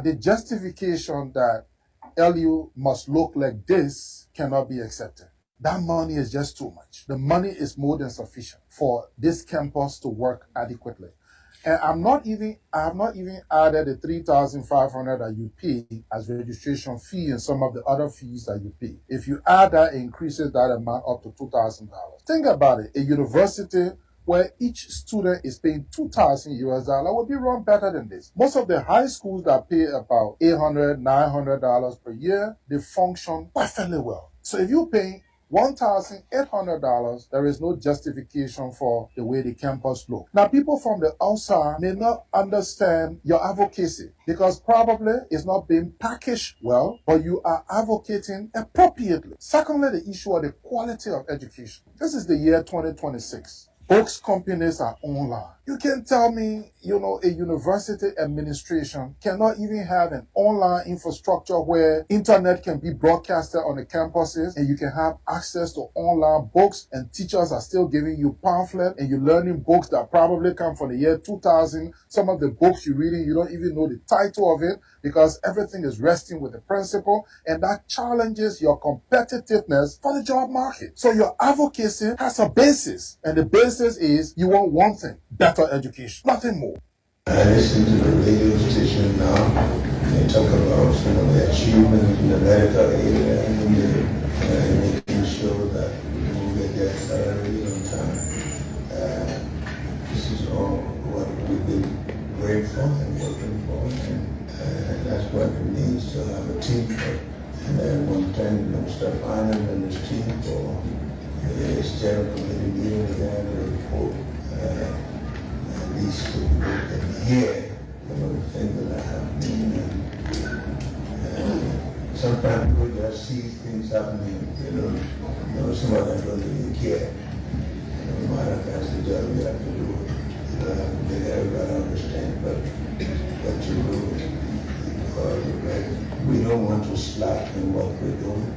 The justification that LU must look like this cannot be accepted. That money is just too much. The money is more than sufficient for this campus to work adequately. And I have not even added the $3,500 that you pay as registration fee and some of the other fees that you pay. If you add that, it increases that amount up to $2,000. Think about it. A university where each student is paying $2,000 would be run better than this. Most of the high schools that pay about $800, $900 per year, they function perfectly well. So if you're paying $1,800, there is no justification for the way the campus looks. Now, people from the outside may not understand your advocacy because probably it's not being packaged well, but you are advocating appropriately. Secondly, the issue of the quality of education. This is the year 2026. Books companies are online. You can tell me, a university administration cannot even have an online infrastructure where internet can be broadcasted on the campuses and you can have access to online books and teachers are still giving you pamphlets and you're learning books that probably come from the year 2000. Some of the books you're reading, you don't even know the title of it because everything is resting with the principal, and that challenges your competitiveness for the job market. So your advocacy has a basis, and the basis is you want one thing: better education, nothing more. I listen to the radio station now, and they talk about some of the achievements in the medical area and making sure that people get their salary on time. This is all what we've been praying for and working for, and that's what it means to have a team. And I want to thank Mr. Farnan and his team for the steering committee meeting with them to report. At least to look and hear the things that are happening. And sometimes people just see things happening, some of them don't really care. No matter if that's the job you have to do. You don't have to make everybody understand, but what you do. We don't want to slack in what we're doing.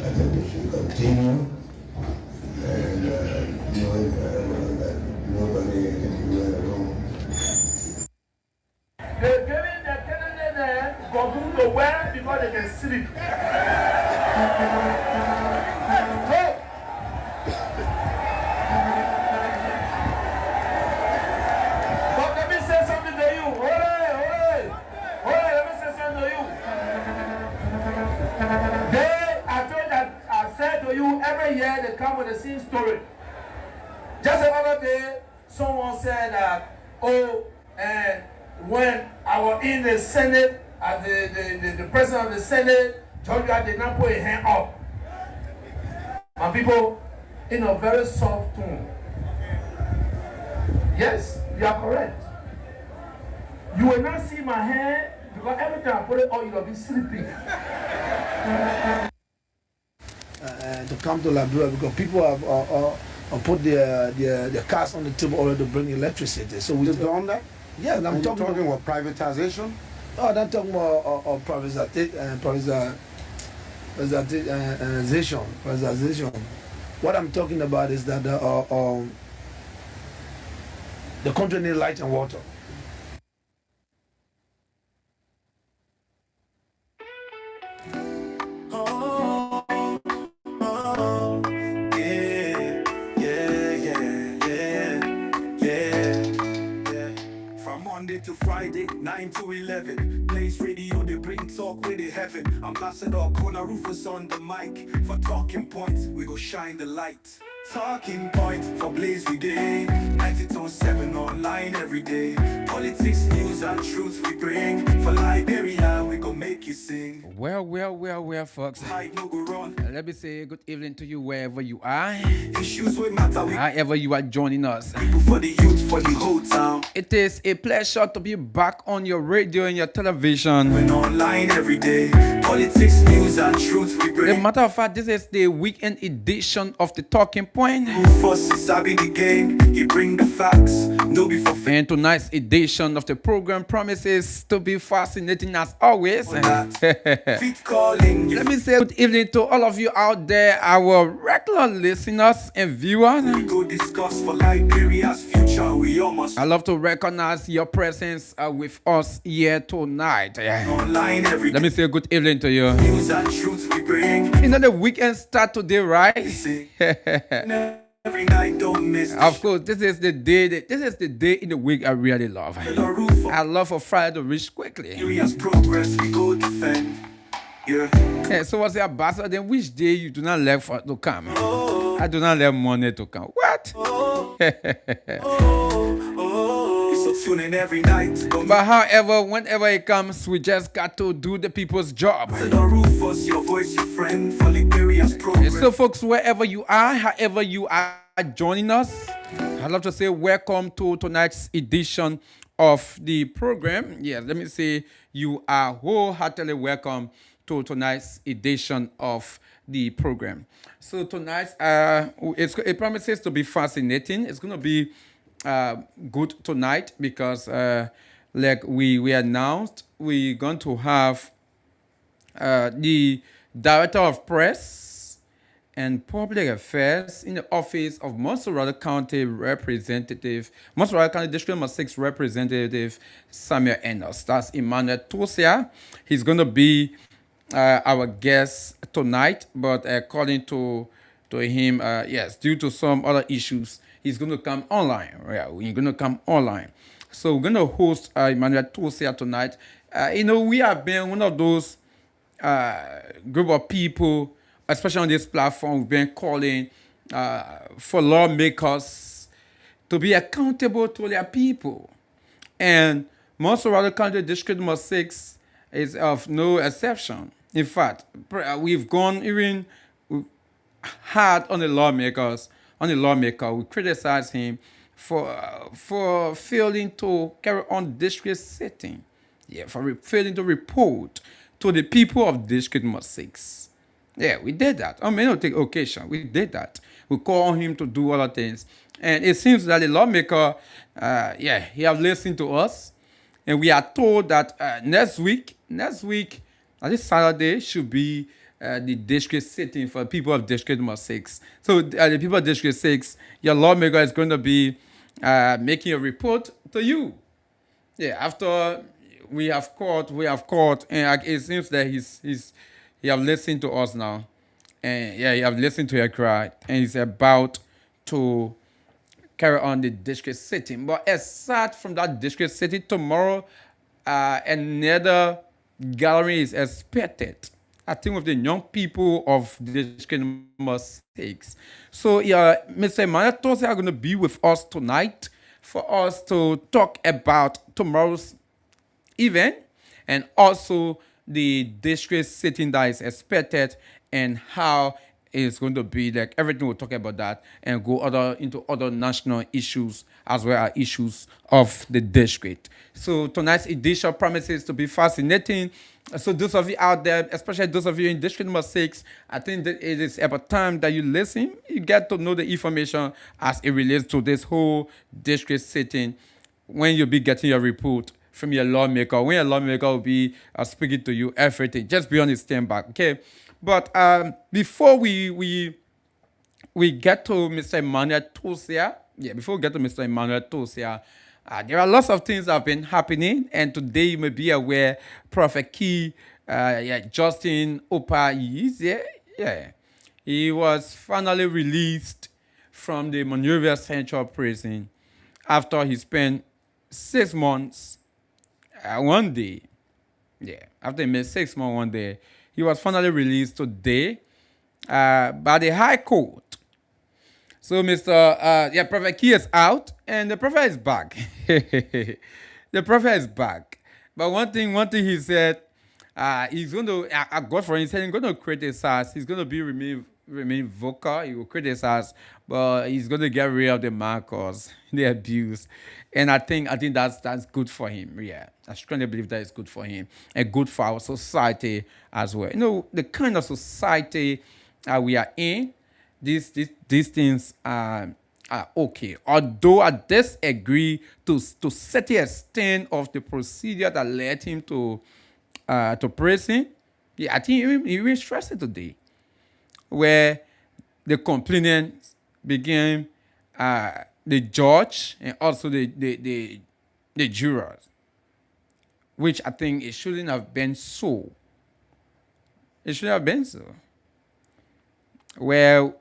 I think we should continue and knowing very well that nobody can do it alone. They're giving the candidate for them to wear before they can sleep. But let me say something to you. Hold on, let me say something to you. I said to you, every year they come with the same story. Just the other day, someone said that, when I was in the Senate, as the president of the Senate, Georgia did not put a hand up. My people, in a very soft tone. Yes, you are correct. You will not see my hand because every time I put it on, you will be sleeping. To come to Liberia because people have put their cars on the table already to bring electricity. So we on that? Yeah, I'm talking about privatization. Oh, I'm talking about privatization. What I'm talking about is that the country needs light and water. To Friday, 9 to 11. Blaze Radio, they bring talk with the heaven. Ambassador KONAH RUFUS on the mic. For talking points, we go shine the light. Talking point for Blaze Day. 92.7 online every day. Politics, news and truth we bring. For Liberia, we go make you sing. Well, folks. No go run. Let me say good evening to you wherever you are. Issues we matter. However you are joining us. People for the youth, for the whole town. It is a pleasure to be back on your radio and your television. We're online every day. Politics, news and truth we bring. As a matter of fact, this is the weekend edition of the Talking Point. RUFUS is the game. He bring the facts. And tonight's edition of the program promises to be fascinating as always. that. Feet calling. Let me say good evening to all of you out there, our regular listeners and viewers. We go discuss for Liberia's future. We almost I love to recognize your presence with us here tonight. online every Let me say good evening to you. news and truth we bring. You know the weekend start today, right? Say, every night don't miss. Of course, this is the day. This is the day in the week I really love. The roof of I love for Friday to reach quickly. Liberia's progress we go defend. Yeah. Yeah, so what's the ambassador? Then which day you do not like for to come? I do not like Monday to come. What? So tune in every night. Don't But however, whenever it comes, we just got to do the people's job. miss the RUFUS, your voice, your friend for Liberia's progress. So, folks, wherever you are, however you are joining us, I'd love to say welcome to tonight's edition of the program. Yes, let me say you are wholeheartedly welcome to tonight's edition of the program. So tonight, it promises to be fascinating. It's going to be good tonight because, like we announced, we're going to have the Director of Press and Public Affairs in the office of Montserrat County District Number 6 Representative Samuel Enos. That's Emmanuel Tosia. He's going to be our guest tonight, but according to him, yes, due to some other issues, he's going to come online. Yeah, we're going to come online. So we're going to host Emmanuel Tosia tonight. We have been one of those group of people, especially on this platform, we've been calling for lawmakers to be accountable to their people. And Montserrat County District Number 6 is of no exception. In fact, we've gone even hard on the lawmakers. We criticize him for failing to carry on district sitting. Yeah, for failing to report to the people of District Number 6. Yeah, we did that. On many occasions, we did that. We call on him to do other things. And it seems that the lawmaker, he has listened to us. And we are told that next week, this Saturday, should be the district sitting for people of District Number 6. So the people of District 6, your lawmaker is going to be making a report to you. Yeah, after we have called, and it seems that he have listened to us now. And yeah, he have listened to your cry, and he's about to carry on the district sitting. But aside from that district sitting, tomorrow another gathering is expected, I think, with the young people of District Number 6. So Mr. Emmanuel Tosi are going to be with us tonight for us to talk about tomorrow's event and also the district sitting that is expected and how it's going to be. Like everything, we'll talk about that and go into other national issues as well as issues of the district. So tonight's edition promises to be fascinating. So those of you out there, especially those of you in District Number 6, I think that it is about time that you listen. You get to know the information as it relates to this whole district sitting when you'll be getting your report from your lawmaker. When your lawmaker will be speaking to you, everything. Just be on the standby, okay? But before we get to Mr. Emmanuel Tosia, there are lots of things that have been happening, and today you may be aware Prophet Key, Justin Opa he was finally released from the Monrovia Central Prison after he spent 6 months, 1 day. Yeah, after he made 6 months, 1 day, he was finally released today by the High Court. So Prophet Key is out and the Prophet is back. The Prophet is back. But one thing he said, he's going to, God for him, he said he's going to criticize. He's going to remain vocal. He will criticize, but he's going to get rid of the markers, the abuse. And I think that's good for him. Yeah, I strongly believe that is good for him and good for our society as well. You know, the kind of society we are in, these things are okay. Although I disagree to certain extent of the procedure that led him to to prison. Yeah, I think he was stressed today, where the complainants became the judge and also the jurors, which I think it shouldn't have been so. It should have been so. Where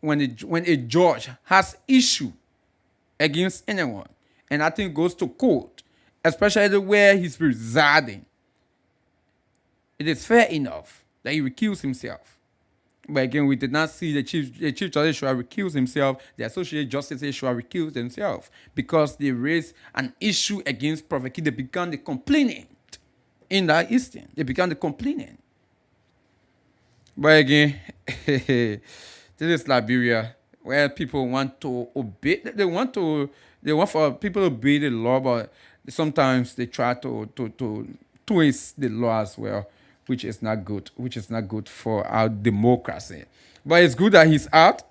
when a judge has issue against anyone, and I think goes to court, especially where he's residing, it is fair enough that he recuse himself. But again, we did not see the chief justice should have recused himself. The associate justices should have recused themselves because they raised an issue against Prophet Kid. They began the complainant in that Eastern. They began the complainant. But again, this is Liberia, where people want to obey. They want for people to obey the law, but sometimes they try to twist the law as well, which is not good. Which is not good for our democracy. But it's good that he's out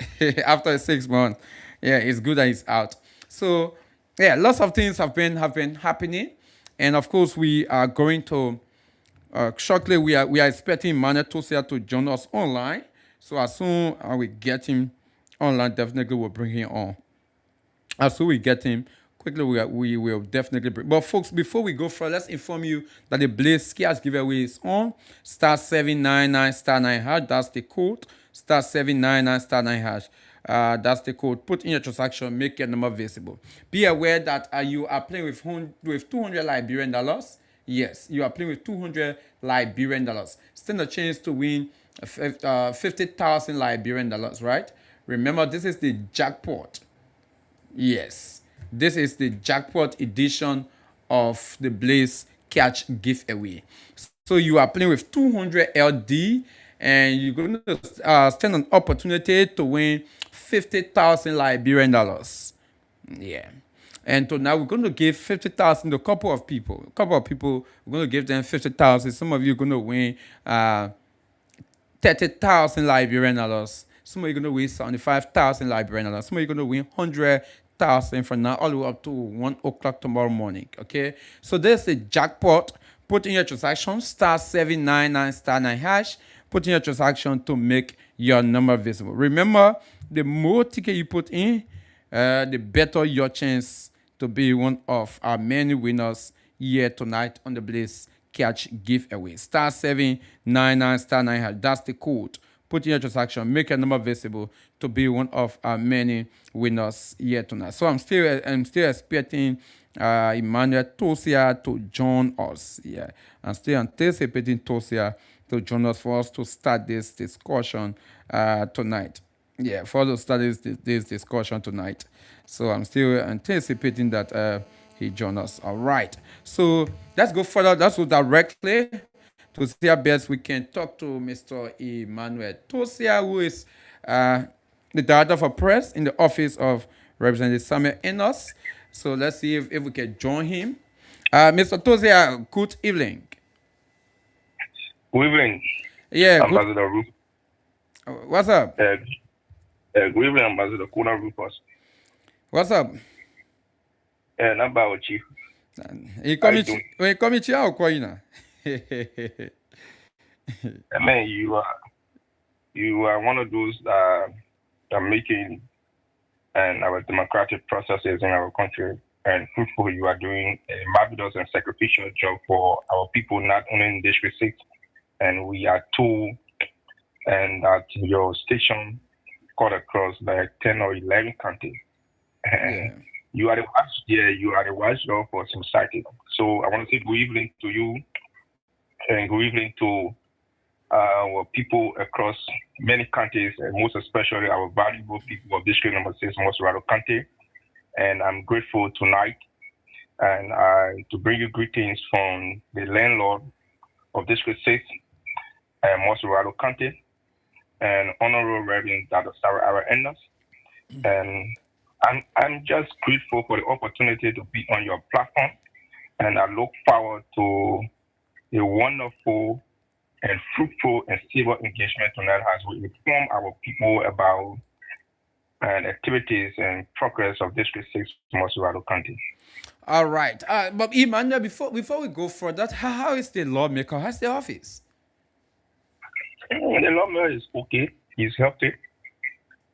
after 6 months. Yeah, it's good that he's out. So yeah, lots of things have been happening, and of course we are going to. Shortly, we are expecting Mane Tosia to join us online. So as soon as we get him online, definitely we'll bring him on. As soon as we get him, quickly we will definitely bring. But folks, before we go further, let's inform you that the Blaze Cash giveaway is on. Star 799 star 9 hash. That's the code. Star 799 star 9 hash. That's the code. Put in your transaction, make your number visible. Be aware that you are playing with 200 Liberian dollars. Yes, you are playing with 200 Liberian dollars. Stand a chance to win 50,000 Liberian dollars, right? Remember, this is the jackpot. Yes, this is the jackpot edition of the Blaze Catch giveaway. So you are playing with 200 LD, and you're going to stand an opportunity to win 50,000 Liberian dollars. Yeah. And so now we're going to give 50,000 to a couple of people. We're going to give them 50,000. Some of you are going to win 30,000 Liberian dollars. Some of you are going to win 75,000 Liberian dollars. Some of you are going to win 100,000 from now all the way up to 1 o'clock tomorrow morning. Okay? So there's the jackpot. Put in your transaction, star 799 star 9 hash. Put in your transaction to make your number visible. Remember, the more ticket you put in, the better your chance to be one of our many winners here tonight on the Blaze Catch giveaway. Star 799 star 9 hash. That's the code. Put in your transaction, make your number visible to be one of our many winners here tonight. So I'm still expecting Emmanuel Tosia to join us. Yeah, I'm still anticipating Tosia to join us for us to start this discussion tonight. Yeah, for us to start this discussion tonight. So I'm still anticipating that he join us. All right. So let's go further. Let's go directly to see how best we can talk to Mr. Emmanuel Tosia, who is the director for press in the office of Representative Samuel Enos. So let's see if we can join him. Mr. Tosia, good evening. Good evening. Yeah, Ambassador Rufus. What's up? Good evening, Ambassador KONAH Rufus. What's up? Not about Chief. You come here or Koina? Man, you are one of those that are making and our democratic processes in our country and fruitful. You are doing a marvelous and sacrificial job for our people, not only in District 6, and we are told and at your station cut across like 10 or 11 counties. And you are the watchdog for society. So I want to say good evening to you and good evening to our people across many counties, and most especially our valuable people of District Number 6, Mosrado County. And I'm grateful tonight and to bring you greetings from the landlord of District 6 and Mosrado County, and Honorable Reverend Dr. Sarah Ara Endos. And I'm just grateful for the opportunity to be on your platform, and I look forward to a wonderful and fruitful and stable engagement tonight as we inform our people about and activities and progress of District 6 Mosquito County. All right. But Emmanuel, before we go further, how is the lawmaker? How's the office? The lawmaker is okay. He's healthy.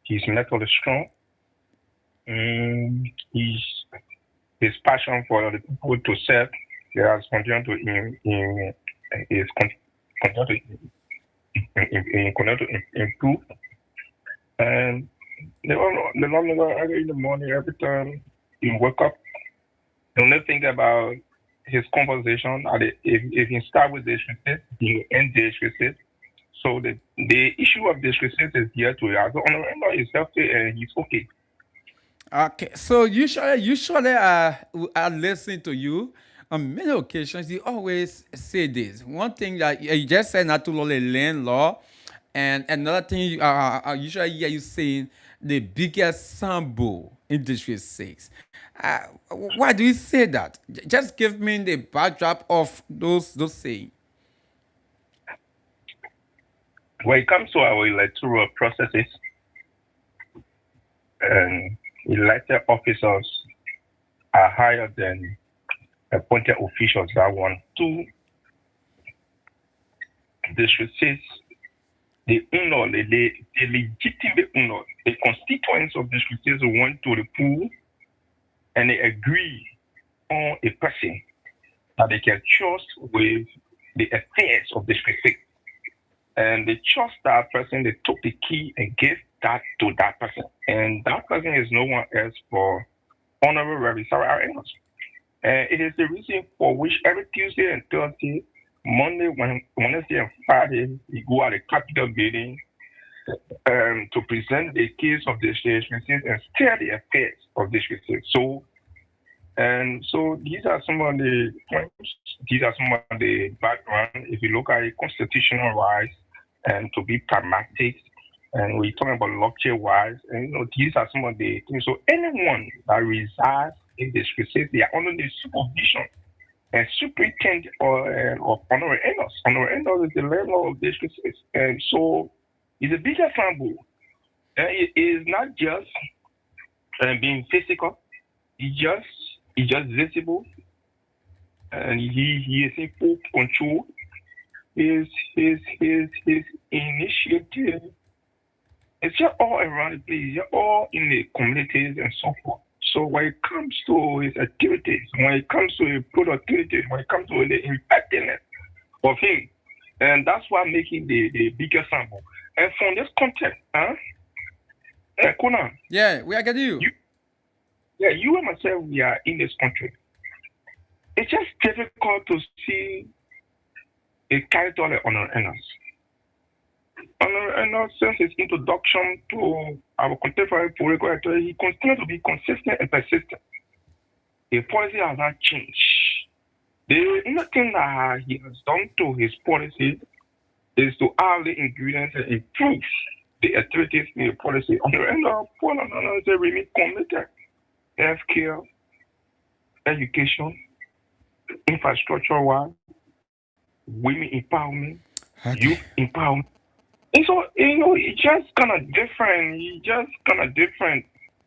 He's mentally strong. His passion for the people to serve, he has continued to improve. And the lawmaker early in the morning, every time he wake up, the only thing about his conversation, if he start with the research, he will end the research. So the issue of this research is here to us. So Honorable is healthy and he's okay. Okay, so usually I listen to you on many occasions. You always say this. One thing that you just said not to learn law, and another thing I usually hear you saying the biggest sample in District 6. Why do you say that? Just give me the backdrop of those saying. When it comes to our electoral processes, elected officers are higher than appointed officials that want to disresist the owner, the legitimate owner, the constituents of disresist went to the pool and they agree on a person that they can trust with the affairs of disresist. And they trust that person, they took the key and gave that to that person. And that person is no one else for Honorable Reverend Sarah Reynolds. And it is the reason for which every Tuesday and Thursday, Monday, Wednesday, and Friday, we go at the Capitol building to present the case of the state and steer the affairs of the state. So these are some of the points. These are some of the background. If you look at it constitutional wise and to be pragmatic, and we're talking about lecture wise, and these are some of the things. So anyone that resides in the state, they are under the supervision and superintendent of Honorable Enos. Honorable Enos is the landlord of the state, and so it's a bigger sample. It is not just being physical. It's just visible, and he is in full control. His initiative, it's just all around the place, just all in the communities and so forth. So when it comes to his activities, when it comes to his productivity, when it comes to the impactfulness of him, and that's why I'm making the bigger sample. And from this context, KONAH. Yeah, we are getting you. You and myself, we are in this country. It's just difficult to see a character like Honorable Enos. Honorable Enos, since his introduction to our contemporary political actor, he continues to be consistent and persistent. The policy has not changed. The only thing that he has done to his policy is to add the ingredients and improve the activities in the policy. Honorable Enos remain committed. Healthcare, education, infrastructure-wise, women empowerment, youth empowerment. And so, it's just kind of different.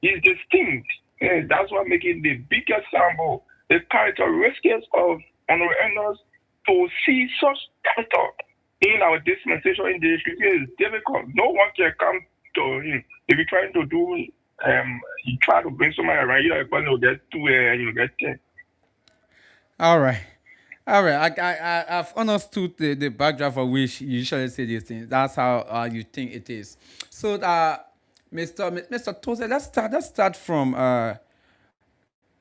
It's distinct. And that's what making the biggest sample, the characteristics of Honorable Enos to see such character in our dispensation in the street is difficult. No one can come to him. If you're trying to do you try to bring somebody around, you'll get 2 and you get 10. All right. I've understood the backdrop for which you usually say these things. That's how you think it is. So, Mr. Toze, let's start from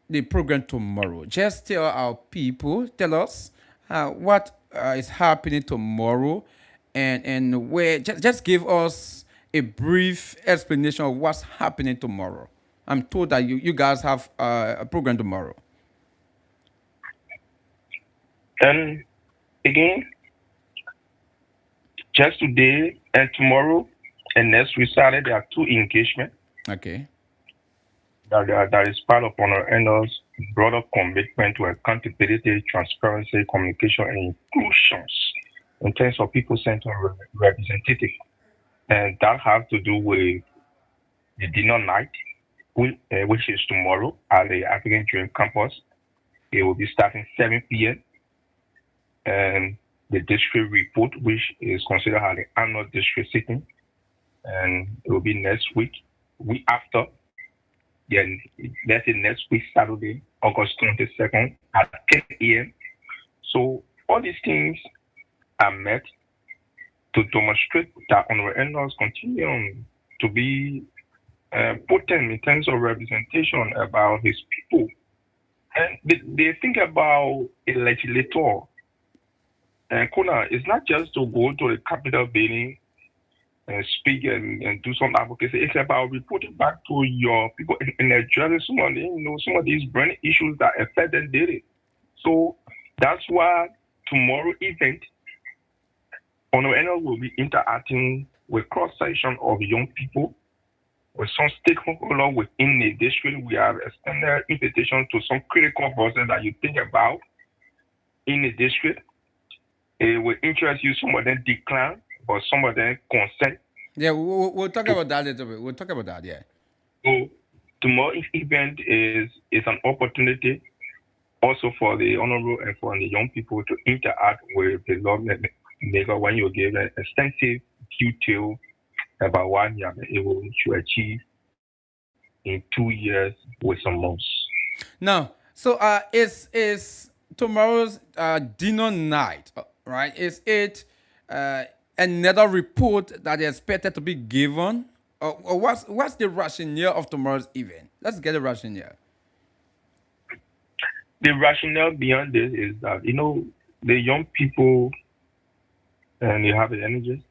the program tomorrow. Just tell our people, tell us what is happening tomorrow, and where. Just give us a brief explanation of what's happening tomorrow. I'm told that you guys have a program tomorrow. And again, just today and tomorrow and next week Saturday, there are 2 engagements. Okay. That is part of Honorable Enos' broader commitment to accountability, transparency, communication, and inclusions in terms of people-centered representative. And that has to do with the dinner night, which is tomorrow at the African Dream Campus. It will be starting 7 p.m. And the district report, which is considered as the annual district sitting, and it will be next week after. Then let's say next week, Saturday, August 22nd at 10 a.m. So all these things are met to demonstrate that honorary elders continue to be potent in terms of representation about his people. And they think about a legislator. And KONAH is not just to go to the Capitol building and speak and do some advocacy. It's about reporting back to your people and addressing some of these burning issues that affect them daily. So that's why tomorrow event, honorary elders will be interacting with cross-section of young people, with some stakeholders within the district. We have extended invitation to some critical voices that you think about in the district. It will interest you. Some of them decline, but some of them consent. Yeah, we'll talk about that a little bit. We'll talk about that, yeah. So tomorrow's event is an opportunity also for the honorable and for the young people to interact with the lawmaker when you give an extensive detail about what you have been able to achieve in 2 years with some months. Now, so is tomorrow's dinner night, right? Is it another report that is expected to be given? Or what's the rationale of tomorrow's event? Let's get the rationale. The rationale beyond this is that, the young people, and they have the energy,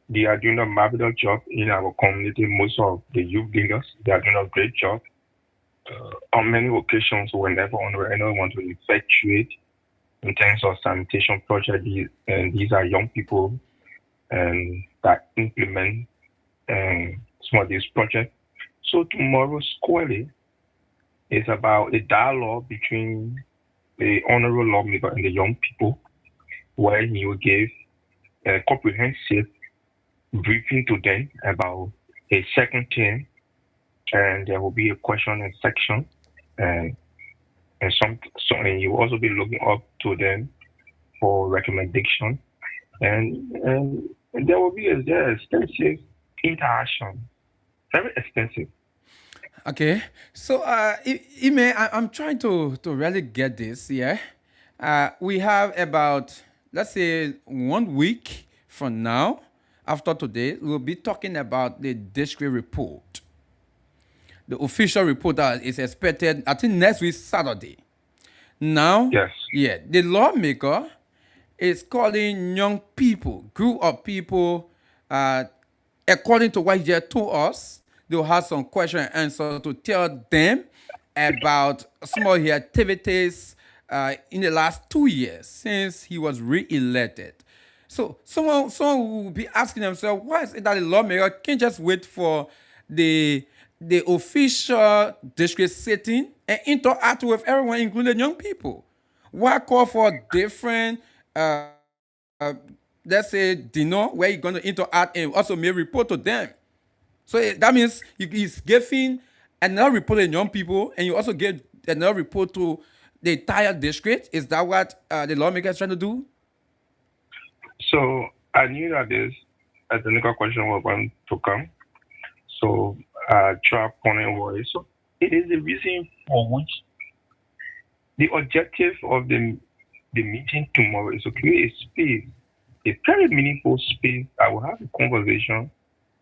they are doing a marvelous job in our community. Most of the youth leaders, they are doing a great job. On many occasions, whenever anyone want to effectuate in terms of sanitation project, these are young people that implement some of these projects. So tomorrow squarely is about a dialogue between the honorable lawmaker and the young people, where he will give a comprehensive briefing to them about a second term, and there will be a question and section, and you will also be looking up to them for recommendation, and there will be a extensive interaction, very extensive. Okay, so Ime, I'm trying to really get this. Yeah, we have about, let's say, 1 week from now. After today, we'll be talking about the district report. The official report that is expected, I think, next week, Saturday. Now, yes, yeah, the lawmaker is calling young people, group of people, according to what he just told us, they'll have some question and answer to tell them about some of his activities in the last 2 years since he was re-elected. So someone will be asking themselves, why is it that the lawmaker can't just wait for the official district sitting and interact with everyone, including young people? Why call for different, let's say, dinner where you're going to interact and also make report to them? So that means he's giving another report to young people, and you also give another report to the entire district. Is that what the lawmaker is trying to do? So I knew that this technical question was going to come. So try point was, so it is the reason for which the objective of the meeting tomorrow is to create a space, a very meaningful space that will have a conversation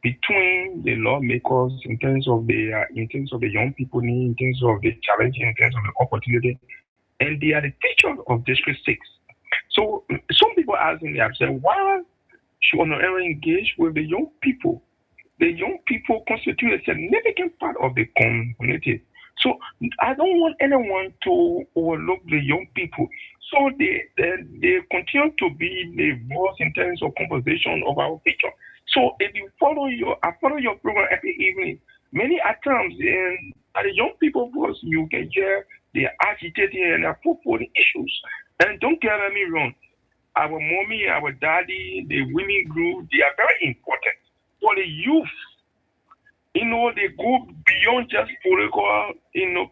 between the lawmakers in terms of the young people need, in terms of the challenge, in terms of the opportunity, and they are the teachers of District 6. So some people asking themselves, why should honorary engage with the young people? The young people constitute a significant part of the community. So I don't want anyone to overlook the young people. So they continue to be the voice in terms of conversation of our future. So if you follow your program every evening, many times at the young people voice, you can hear they are agitating and are proposing issues. And don't get me wrong, our mommy, our daddy, the women group, they are very important. For the youth, They go beyond just political,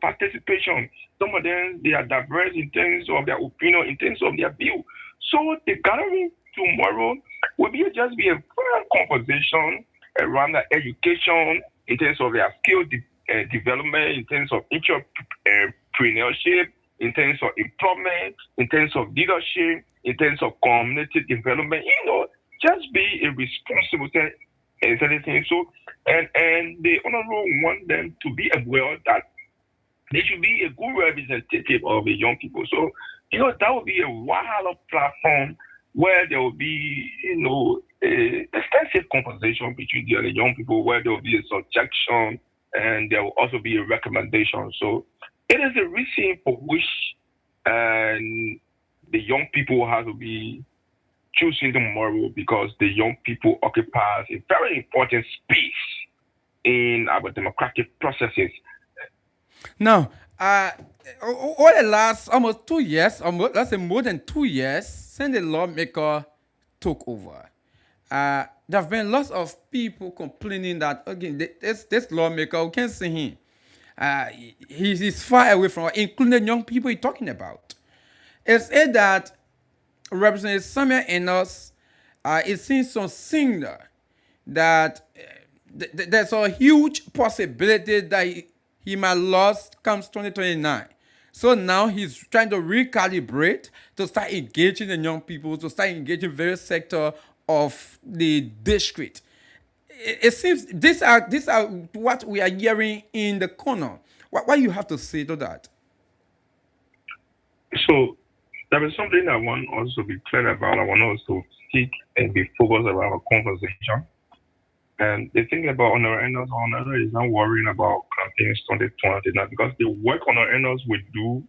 participation. Some of them, they are diverse in terms of their opinion, in terms of their view. So the gathering tomorrow will just be a fair conversation around the education, in terms of their skill development, in terms of entrepreneurship, in terms of employment, in terms of leadership, in terms of community development. Just be a responsible anything. So, and the honorable want them to be aware that they should be a good representative of the young people. So, that would be a wild platform where there will be, a extensive conversation between the young people, where there will be a suggestion and there will also be a recommendation. So, it is a reason for which the young people have to be choosing tomorrow, because the young people occupies a very important space in our democratic processes. Now, over the last almost 2 years, let's say more than 2 years, since the lawmaker took over, there have been lots of people complaining that, again, this lawmaker, we can't see him. He's far away from, including young people he's talking about. It's said that Representative Samuel Enos, it seems some signal that there's a huge possibility that he might lose comes 2029. So now he's trying to recalibrate to start engaging the young people, to start engaging various sectors of the district. It seems these are what we are hearing in the KONAH. What you have to say to that? So there is something I want us to be clear about. I want us to speak and be focused about our conversation. And the thing about Honor Enos is not worrying about campaigns 2020 now, because the work Honor Enos will do,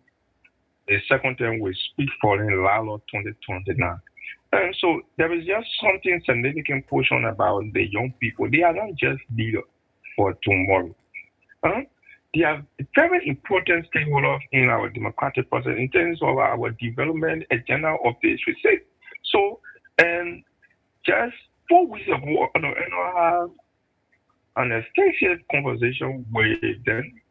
the second term will speak for in Lalo 2020 now. And so there is just something significant portion about the young people. They are not just leaders for tomorrow. They are very important stakeholders in our democratic process in terms of our development agenda of this state. So, and just 4 weeks ago, I had an extensive conversation with them,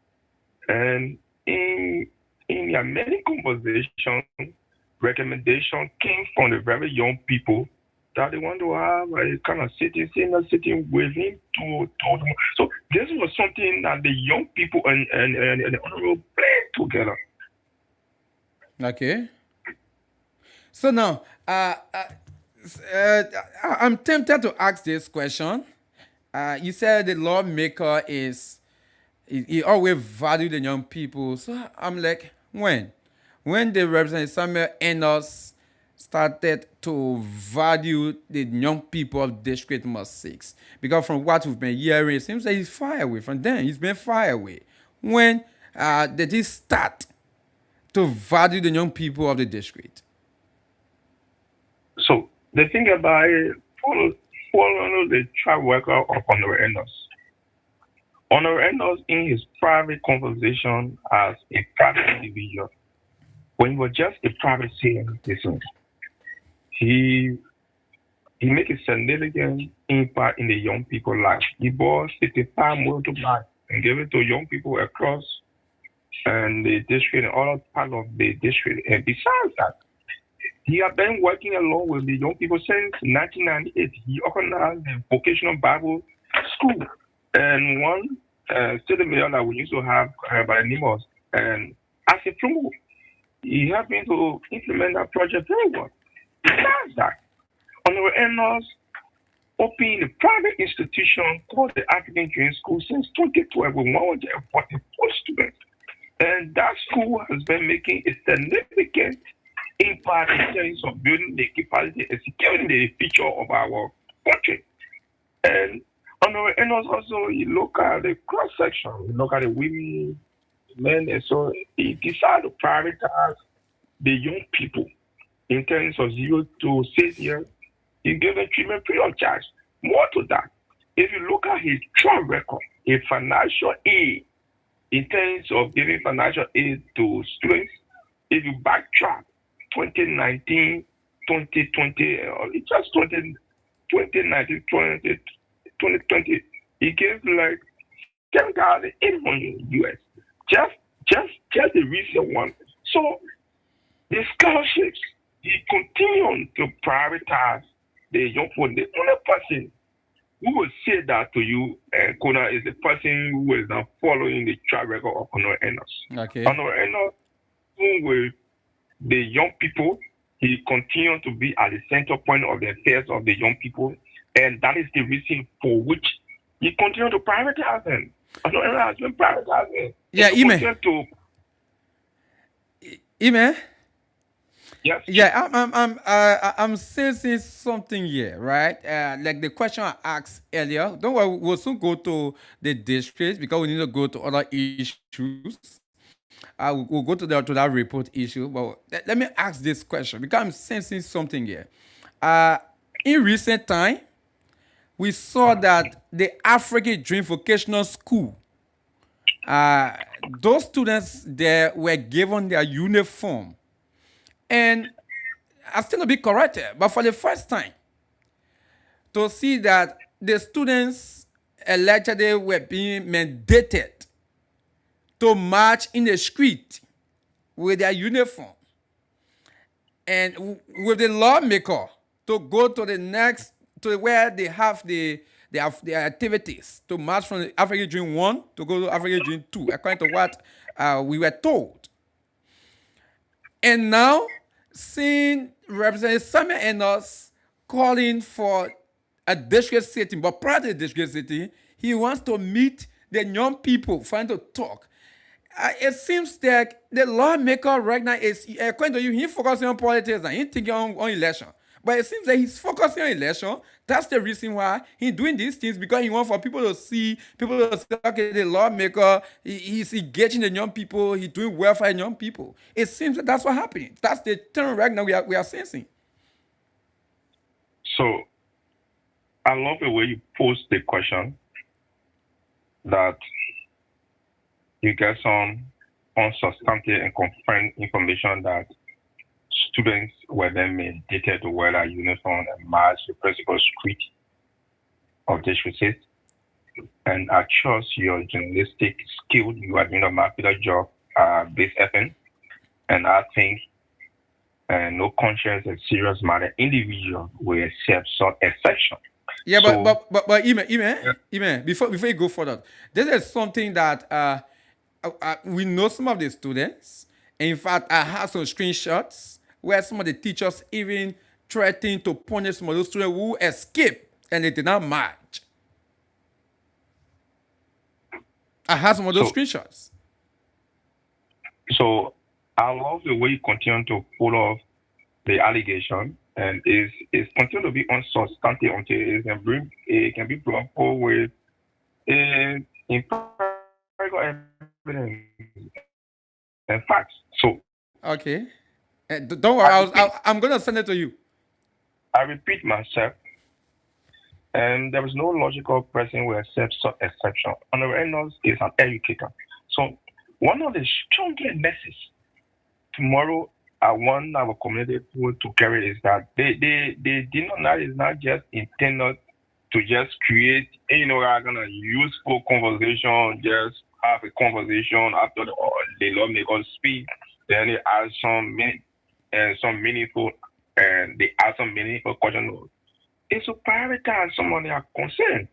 and in their many conversations, recommendations came from the very young people that they want to have a kind of sitting with him to talk. So this was something that the young people and the honorable played together. Okay. So now, I'm tempted to ask this question. You said the lawmaker he always value the young people. So I'm like, when the Representative Samuel Enos started to value the young people of District Number 6, because from what we've been hearing, it seems that he's far away from them. He's been far away. When did he start to value the young people of the district? So the thing about it, follow the track record of Honor Enos. Honor Enos, in his private conversation as a private individual, when he was just a private citizen, he made a significant impact in the young people's life. He bought 55 motorbikes and gave it to young people across and the district and other parts of the district. And besides that, he had been working along with the young people since 1998. He organized the vocational Bible school and one student mayor that we used to have by the name of, and as a promoter, he helped me to implement that project very well. Besides that, Honorable Enos opened a private institution called the African Dream School since 2012 with 144 students. And that school has been making a significant impact in terms of building the capacity and securing the future of our country. And Honorable Enos also, he looked at the cross section, he looked at the women, men, and so he decided to prioritize the young people in terms of 0 to 6 years. He gave them treatment free of charge. More to that, if you look at his track record in financial aid, in terms of giving financial aid to students, if you backtrack 2019, 2020, or just 2019, 2020, he gave like $10,800 US. Just the recent one. So the scholarships, he continues to prioritize the young people. The only person who will say that to you, Kona, is the person who is not following the track record of Honor Enos. Okay. Honor Enos, with the young people, he continues to be at the center point of the affairs of the young people, and that is the reason for which he continues to prioritize them. Honor Enos has been prioritizing. Yeah, Ime. Ime. Yes. Yeah, I'm sensing something here, right? Like the question I asked earlier. Don't worry, we'll soon go to the districts because we need to go to other issues. We'll go to that report issue. But let me ask this question because I'm sensing something here. In recent time, we saw that the African Dream Vocational School, those students there were given their uniform. And I still to be corrected, but for the first time, to see that the students allegedly were being mandated to march in the street with their uniform and with the lawmaker to go to the next, to where they have their activities, to march from the African Dream 1 to go to African Dream 2, according to what we were told. And now, seeing Representative Samuel Enos calling for a district sitting, but prior to the district sitting, he wants to meet the young people, trying to talk. It seems like the lawmaker right now is, according to you, he's focusing on politics and he's thinking on election. But it seems like he's focusing on election. That's the reason why he's doing these things, because he wants for people to see, okay, the lawmaker, he's engaging the young people, he's doing well for the young people. It seems that that's what's happening. That's the term right now we are sensing. So, I love the way you pose the question that you get some unsubstantiated and confirmed information that students were then mandated to wear a uniform and march the principal street of this receipt. And I trust your journalistic skill. You are doing a marvelous job, this FM. And I think no conscience and serious matter individual will accept such exception. Yeah, so, but Ime, before you go further, this is something that we know some of the students. In fact, I have some screenshots where some of the teachers even threatened to punish some of those students who escaped and they did not march. I have some of those screenshots. So I love the way you continue to follow the allegation, and it's continue to be unsubstantiated until it can be brought forward with empirical evidence and facts. So okay. Don't worry, I'm going to send it to you. I repeat myself, and there is no logical person who accepts such exception. Honorable Enos is an educator. So one of the strongest messages tomorrow I want our community to carry is that they did not, is not just intended to just create, I'm gonna useful conversation, just have a conversation after the lawmaker speak, then they ask some meaningful question. It's to prioritize some of their concern.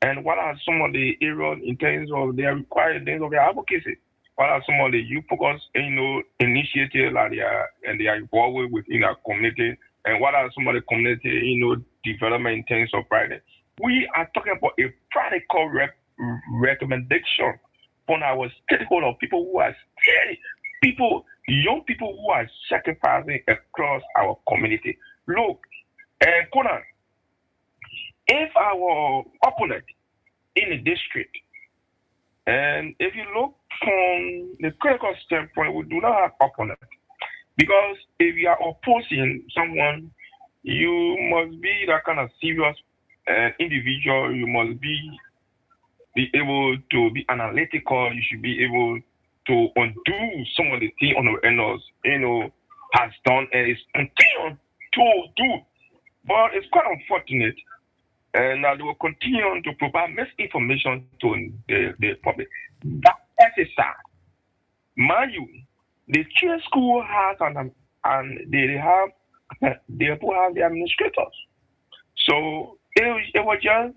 And what are some of the areas in terms of their required things of their advocacy? What are some of the youth focus, initiatives that they are involved within our community? And what are some of the community, development in terms of private? We are talking about a practical recommendation from our stakeholders, people who are scared, young people who are sacrificing across our community. Look, KONAH, if our opponent in the district, and if you look from the critical standpoint, we do not have opponent. Because if you are opposing someone, you must be that kind of serious individual. You must be able to be analytical. You should be able to undo some of the things Honorable Enos, has done and is continuing to do. But it's quite unfortunate. and they will continue to provide misinformation to the public. That exercise, mind you, the chair school has and they have they have the administrators. So it was just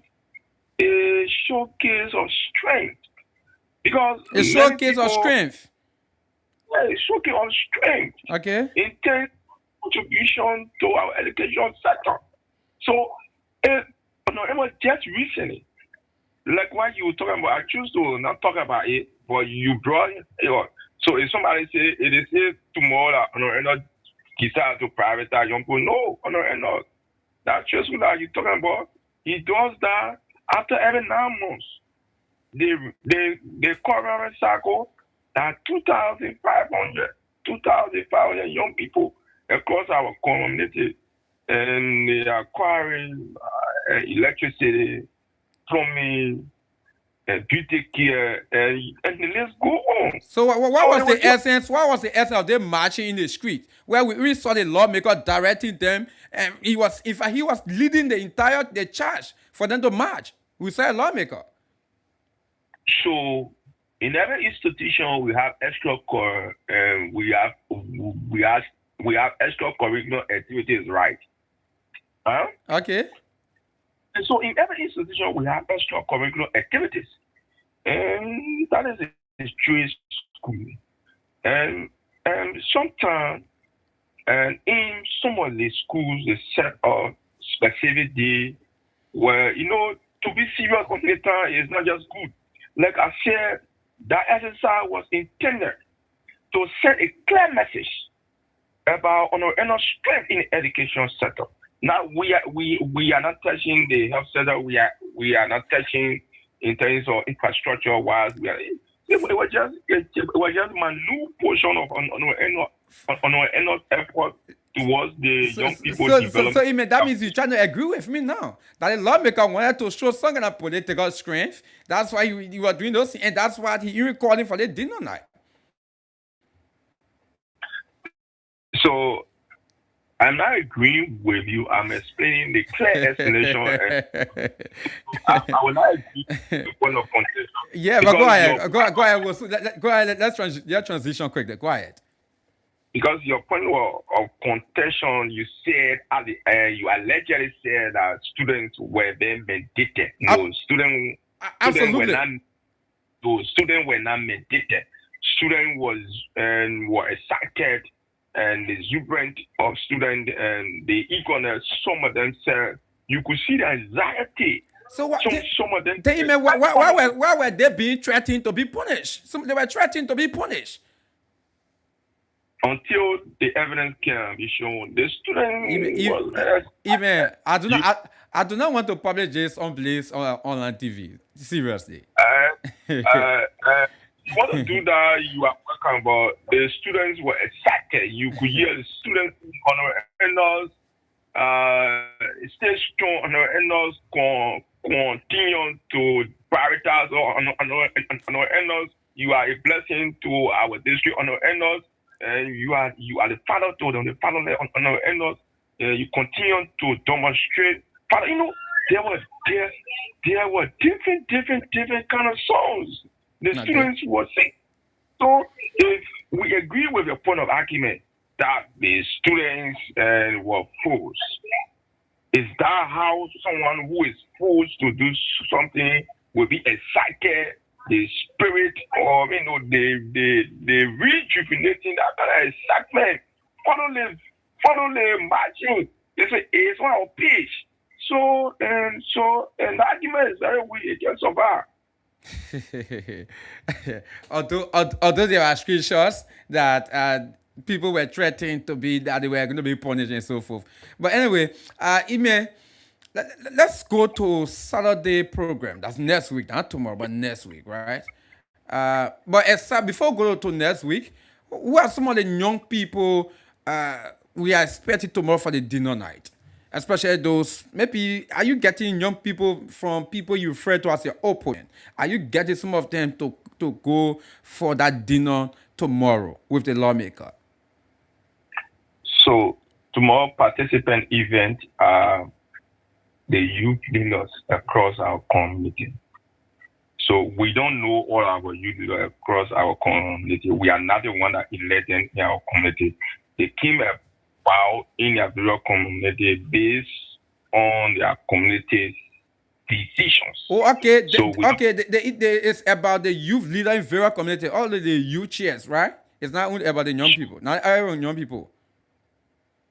a showcase of strength because A showcase of strength. a showcase of strength, Okay. intense contribution to our education sector. So it was just recently, like what you were talking about. I choose to not talk about it, but you brought it up. So if somebody say it is tomorrow, decide to privatize young people, no. That choice that you're talking about, he does that after every 9 months. The current cycle that 2,500 young people across our community, and they are acquiring electricity, plumbing, beauty care, and the list go on. So what was the essence? What was the essence of them marching in the street, where we really saw the lawmaker directing them, and he was leading the charge for them to march. We saw a lawmaker. So in every institution we have we have extracurricular activities, right? Huh? Okay. And so in every institution we have extracurricular activities, and that is a Jewish school. And sometimes, and in some of the schools they set a specific day where to be serious on the time is not just good. Like I said, that exercise was intended to send a clear message about strength in the education sector. Now we are not touching the health sector. We are not touching in terms of infrastructure wise. It was just minute portion of our effort towards the young people development. So that means you're trying to agree with me now that the lawmaker wanted to show some kind of political strength. That's why you were doing those things, and that's why he calling for the dinner night. So I'm not agreeing with you. I'm explaining the clear explanation. I will not agree with the point of contention. Yeah, but go ahead. Go ahead. Let's transition quickly. Go ahead. Because your point of contention, you said at the end, you allegedly said that students were being mandated. No, students were not mandated. Students were excited, and the exuberance of students and the eagerness. Some of them said you could see the anxiety. So what? Some of them. Why were they being threatened to be punished? They were threatened to be punished. Until the evidence can be shown, the student even I do not want to publish this on online TV. Seriously. You want to do that? You are talking about the students were excited. You could hear the students on our enders, stay strong on our enders, continue to prioritize on our enders. You are a blessing to our district on our enders. And you are the father to them, the father on our enders. You continue to demonstrate. Father, there were different kind of songs the students were singing. So if we agree with your point of argument that the students were fools, is that how someone who is forced to do something will be excited? The spirit of the rejuvenating that kind of excitement. Follow the marching. It's one of peace. So the argument is very weak against survive. although there are screenshots that people were threatened that they were going to be punished and so forth. But anyway, let's go to Saturday program. That's next week, not tomorrow, but next week, right? But before we go to next week, who are some of the young people we are expecting tomorrow for the dinner night? Especially those, maybe, are you getting young people from people you refer to as your opponent? Are you getting some of them to go for that dinner tomorrow with the lawmaker? So tomorrow participant event, the youth leaders across our community. So we don't know all our youth leaders across our community. We are not the one that elected in our community. They came about in their various community based on their community's decisions. Oh, okay. So It's about the youth leader in various community, all the youth chairs, right? It's not only about the young people, not everyone young people.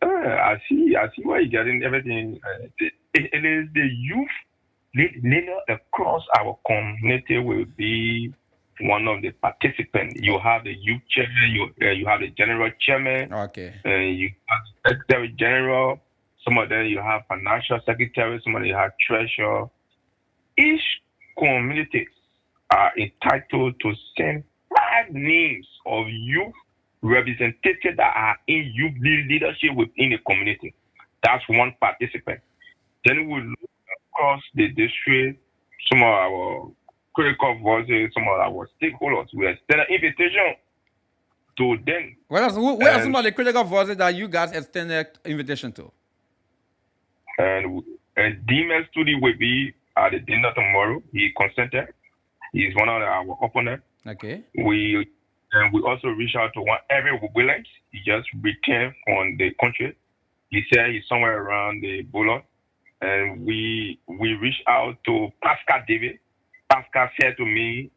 I see why you're getting everything. It is the youth leader across our community will be one of the participants. You have the youth chairman, you have the general chairman, Okay. You have the secretary general. Some of them you have financial secretary. Some of them you have treasurer. Each community are entitled to send 5 names of youth representatives that are in youth leadership within the community. That's one participant. Then we look across the district, some of our critical voices, some of our stakeholders. We extend an invitation to them. Where are some of the critical voices that you guys extended invitation to? And DMS Studio will be at the dinner tomorrow. He consented. He's one of our opponents. Okay. We also reach out to every Williams. He just returned from the country. He said he's somewhere around the Bullock. And we reached out to Pascal David. Pascal said to me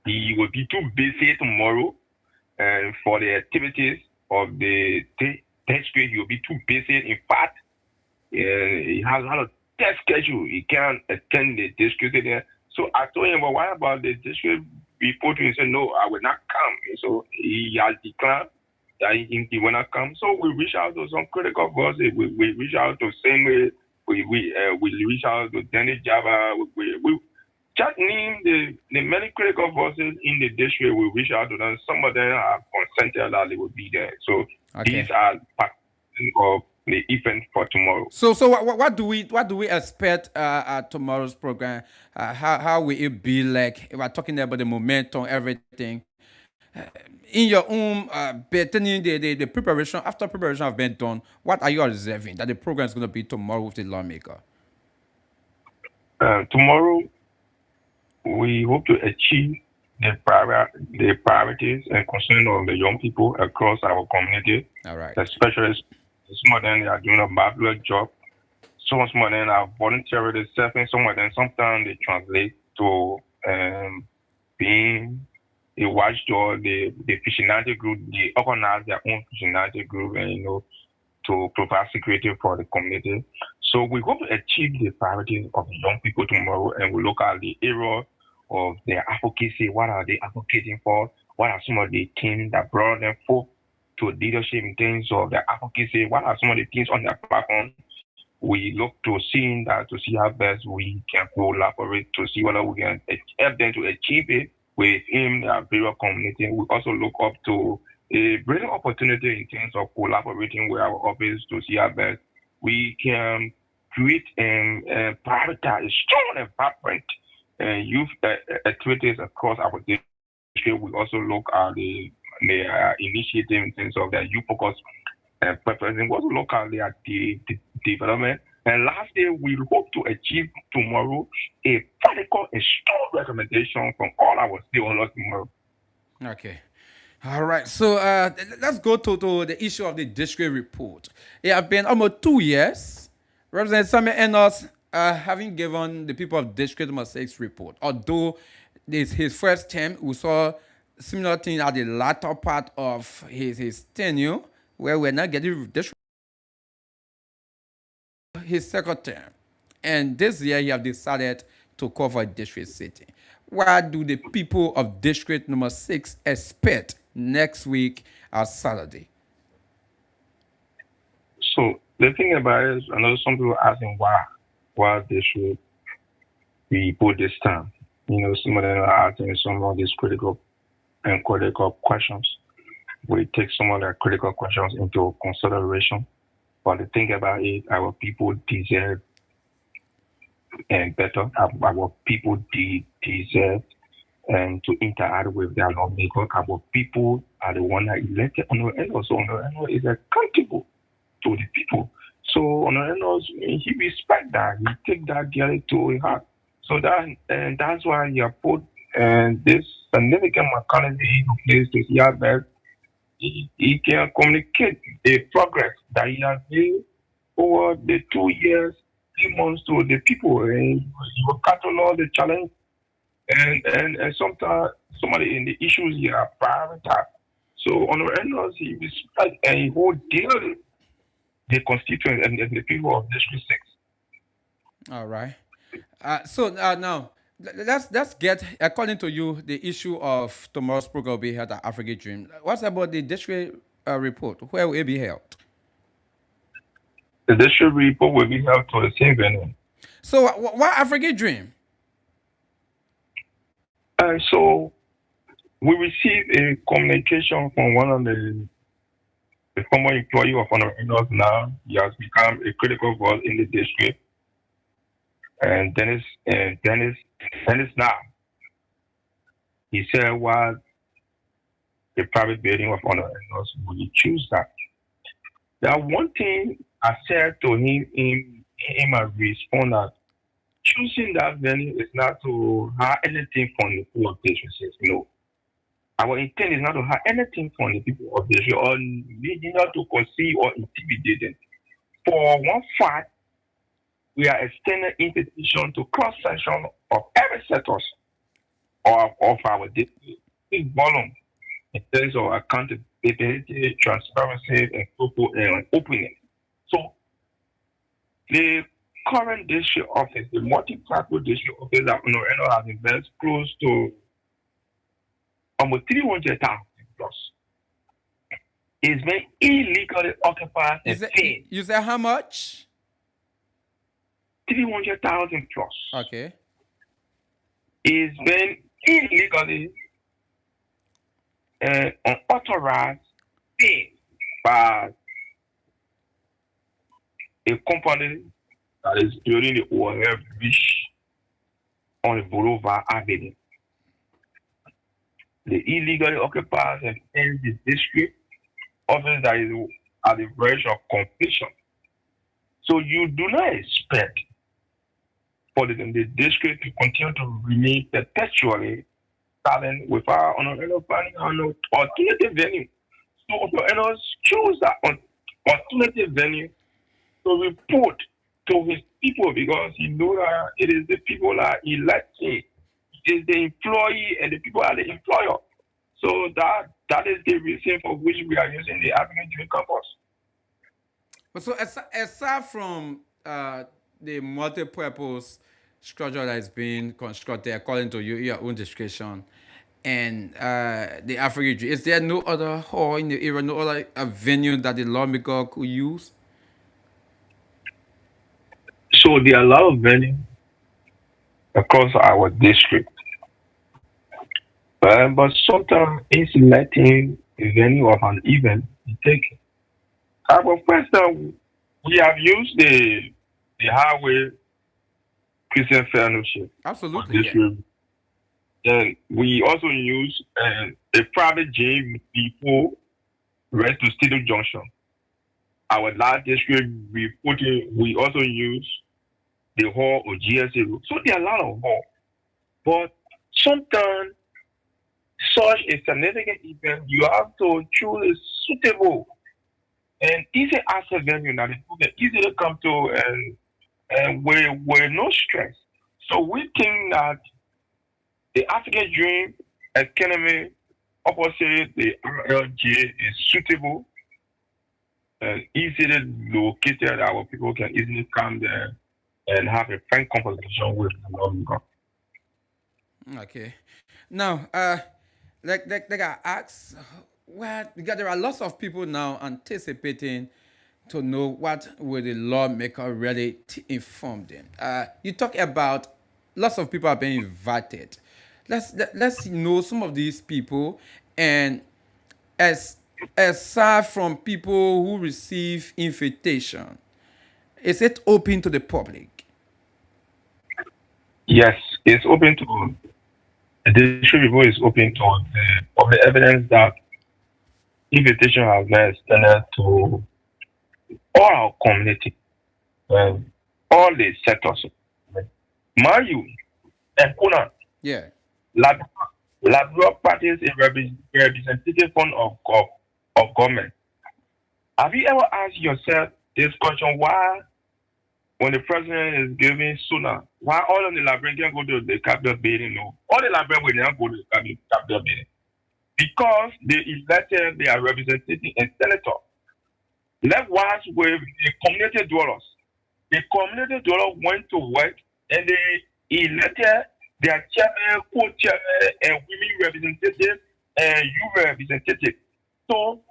he will be too busy tomorrow and for the activities of the district. He will be too busy. In fact, he has a test schedule. He can't attend the district there. So I told him, well, what about the district report? He said, no, I will not come. So he has declined that he will not come. So we reach out to some critical voices. We reach out to Samuel. We reach out to Danny Java. We just name the many critical voices in the district. We reach out to them. Some of them are consented that they will be there. So these are part of the event for tomorrow. So what do we expect at tomorrow's program? How will it be like? If we're talking about the momentum, everything. In your own the preparation, after preparation have been done, what are you observing that the program is going to be tomorrow with the lawmaker? Tomorrow, we hope to achieve the priorities and concern of the young people across our community. All right. Especially some of them are doing a marvelous job. Some of them are voluntarily serving. Some of them sometimes they translate to being a watchdog. The vigilante group, they organize their own vigilante group, and to provide security for the community. So we hope to achieve the priorities of the young people tomorrow, and we look at the area of their advocacy. What are they advocating for? What are some of the things that brought them forth to leadership in terms of their advocacy? What are some of the things on their platform? We look to see how best we can collaborate to see whether we can help them to achieve it within their various community. We also look up to a brilliant opportunity in terms of collaborating with our office to see how best we can create and prioritize strong and vibrant youth activities across our district. We also look at the initiative in terms of the youth focus preference. We also look at the development. And lastly, we hope to achieve tomorrow a practical and strong recommendation from all our stakeholders tomorrow. Okay. All right. So let's go to the issue of the district report. It has been almost 2 years. Representative Samuel Enos having given the people of District Number 6 report. Although this his first term, we saw similar thing at the latter part of his tenure, where we're not getting this his second term. And this year he have decided to cover District City. What do the people of District Number 6 expect next week on Saturday? So the thing about it is, I know some people are asking why district we put this time. Some of them are asking some of these critical questions. We take some of the critical questions into consideration. But the thing about it, our people deserve and better. Our people deserve and to interact with their lawmakers. Our people are the one that elected on the end. Also, on the end is accountable to the people. So on the else, he respect that. He take that girl to his heart. So that's why he have put this significant mechanism into place to hear that he can communicate the progress that he has made over the 2 years, 3 months to the people, and he will catalog the challenge and sometimes some of the issues he are prioritized. So on the end, he respect and he hold dearly the constituents and the people of District 6. All right. So now let's get, according to you, the issue of tomorrow's program will be held at Africa Dream. What's about the district report? Where will it be held? The district report will be held to the same venue. So why Africa Dream? And so we received a communication from one of the former employee of Honor Enos now. He has become a critical voice in the district. And Dennis now. He said was the private building of Honor Enos, would you choose that? That one thing I said to him a response that choosing that venue is not to hide anything from the people of this district. No. Our intent is not to hide anything from the people of this district or not to conceive or intimidate them. For one fact, we are extending invitation to cross-section of every sector of our district in volume in terms of accountability, transparency, and openness. So the current district office, the multi-purpose district office that Honor has invested close to almost 300,000 plus. Is being illegally occupied. You say how much? 300,000 plus. Okay. Is being illegally unauthorized by a company that is building the ORF bridge on the Boulevard Avenue. The illegally occupies and ends the district office that is at the verge of completion. So you do not expect for the district to continue to remain perpetually silent without an alternative venue. So choose that alternative venue to report to his people because he knows that it is the people that electing. It is the employee and the people are the employer. So that is the reason for which we are using the African Dream Campus. So aside from the multi-purpose structure that is being constructed according to your own discretion, and the African Dream, is there no other hall in the area, no other venue that the lawmaker could use? So there are a lot of venues across our district. But sometimes in selecting a venue of an event, you take our first we have used the highway Christian Fellowship. Absolutely. Then we also use a private gym before right to Studio Junction. Our last district we also use the hall of GSA Road. So there are a lot of halls. But sometimes such a significant event, you have to choose a suitable and easy access venue that people can easily come to and with no stress. So we think that the African Dream Academy opposite the RLJ is suitable and easily located. Our people can easily come there and have a frank conversation with the lawmaker. Okay. Now, like I asked, because there are lots of people now anticipating to know what will the lawmaker really inform them. You talk about lots of people are being invited. Let's know some of these people, and aside from people who receive invitation, is it open to the public? Yes, it's open to the district report is open to the public evidence that invitation has been extended to all our community. and all the sectors. Mind you, and KONAH, Yeah. Liberal Party is a representative form of government. Have you ever asked yourself this question? Why, when the president is giving sooner, why all of the Liberians go to the Capitol building? No, all the Liberians will not go to the Capitol building because they elected their representative and senator. Likewise with the community dwellers. The community dwellers went to work and they elected their chairman, co-chairman, and women representative and youth representative. So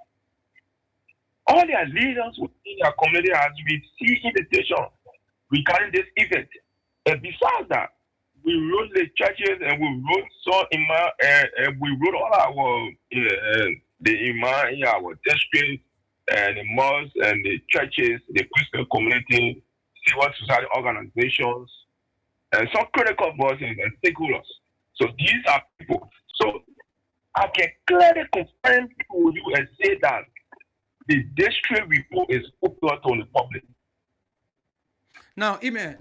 all their leaders within their community has received invitation regarding this event. And besides that, we wrote the churches and we wrote some imam and we wrote all our the imam in our district and the mosques and the churches, the Christian community, civil society organizations, and some critical voices and stakeholders. So these are people. So I can clearly confirm to you and say that the district report is open to the public. Now, Ime,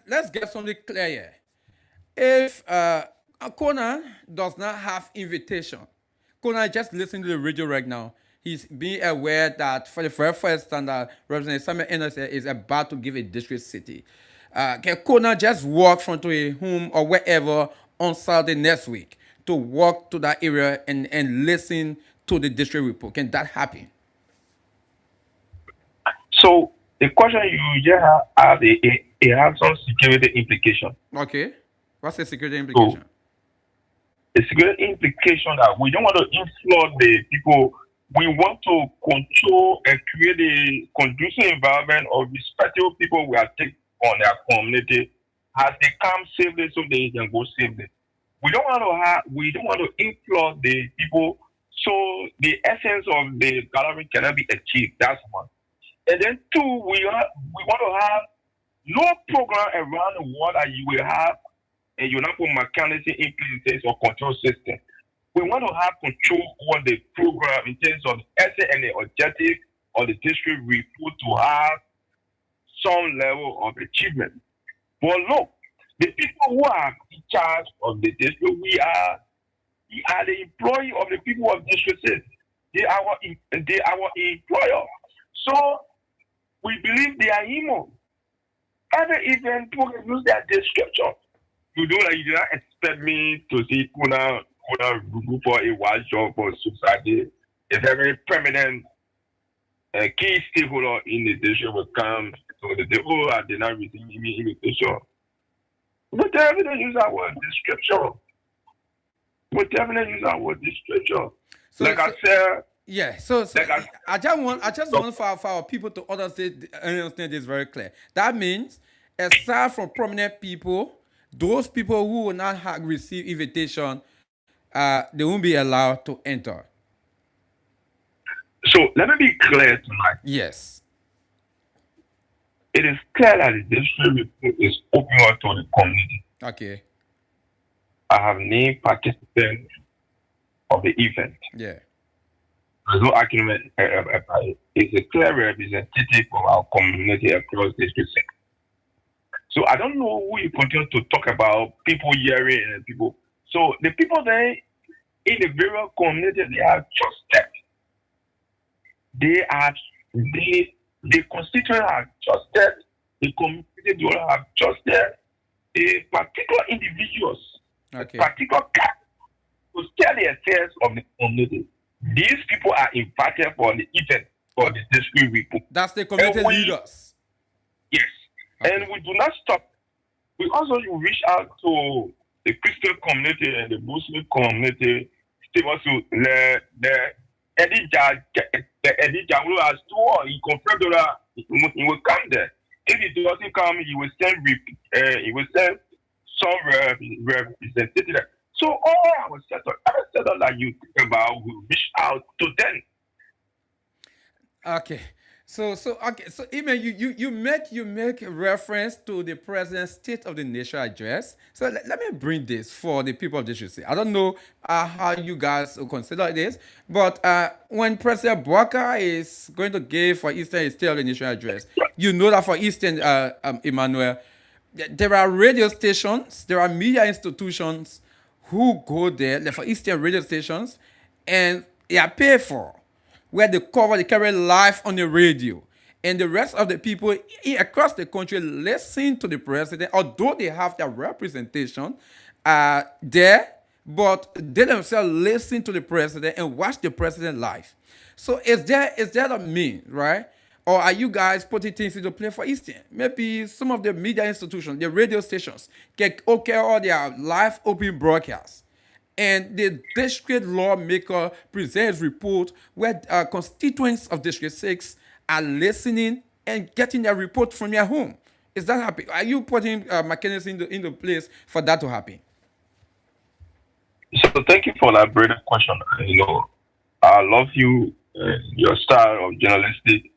let's get something clear here. If KONAH does not have invitation, KONAH just listen to the radio right now. He's being aware that for the very first time that Representative Samuel Anderson is about to give a district city. Can KONAH just walk from to a home or wherever on Saturday next week to walk to that area and listen to the district report? Can that happen? So the question you just have, it has some security implication. Okay. What's the security implication? So, the security implication that we don't want to influence the people. We want to control and create a conducive environment of respectable people we are taking on their community as they come safely so they can go safely. We don't want to influence the people so the essence of the gathering cannot be achieved. That's one. And then two, we want to have no program around the world that you will have and you not put mechanism in place or control system. We want to have control over the program in terms of the essence and the objective of the district report to have some level of achievement. But look, the people who are in charge of the district, we are the employee of the people of district. They are our employer. So we believe they are human. Every event people can use their description. You do not expect me to see KONAH go for a wild job for society. A very permanent key stakeholder in the district will come to the table and did not receive any invitation. We definitely use our description. So, like I said. Yeah, so I just want for our people to understand this very clear. That means, aside from prominent people, those people who will not have received invitation, they won't be allowed to enter. So let me be clear tonight. Yes. It is clear that the district report is open to the community. Okay. I have named participants of the event. Yeah. There's no argument about it. It's a clear representative of our community across district. So I don't know who you continue to talk about, people hearing and people. So the people there in the various community, they are trusted. The constituents are trusted. The community have trusted. The particular individuals, okay, particular caste, to tell the affairs of the community. These people are invited for the event, for the district report. That's the community leaders. Yes. Okay. And we do not stop. We also reach out to the Christian community and the Muslim community. The Eddie Jawulu has told, he confirmed that he will come there. If he doesn't come, he will send some representative. So all our setup that you think about, we reach out to them. Okay. So even you make reference to the president's State of the Nation address. So let me bring this for the people of this city. I don't know how you guys will consider this, but when President Walker is going to give, for instance, a State of the Nation address, you know that, for instance, Emmanuel, there are radio stations, there are media institutions who go there, like for instance, radio stations, and they are paid for, where they carry live on the radio. And the rest of the people across the country listen to the president, although they have their representation there, but they themselves listen to the president and watch the president live. So is there a mean, right? Or are you guys putting things into play? For instance, maybe some of the media institutions, the radio stations, can okay all their live open broadcasts, and the district lawmaker presents report where constituents of District 6 are listening and getting their report from their home. Is that happening? Are you putting mechanisms into place for that to happen? So thank you for that brilliant question. I love your style of journalistic.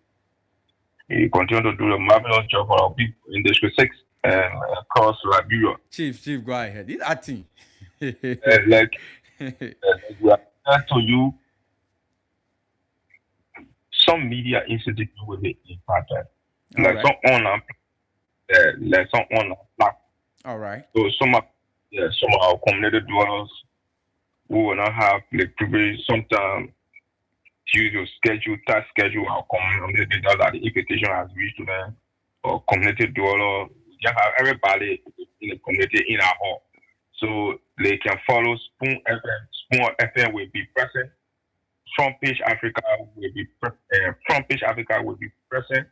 You continue to do a marvelous job for our people in District 6 and across Liberia. Chief, go ahead. It's acting. Like, we are to you, some media institute will be impacted. All Like right. some online platform. All right. So some of our community dwellers who will not have the privilege sometimes due to task schedule our community data that the invitation has reached to them, or community dweller. We can have everybody in the community in our hall. So they can follow Spoon FM. Spoon FM will be present. Front Page Africa Front Page Africa will be present,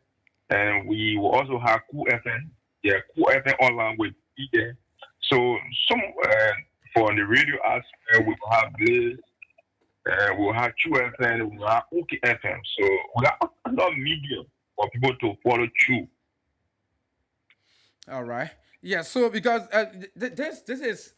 and we will also have Cool FM. Yeah, Cool FM online will be there. So some for the radio aspect, we will have Blaze, we will have True FM, we will have OK FM. So we have a lot of media for people to follow through. All right. Yeah. So because this is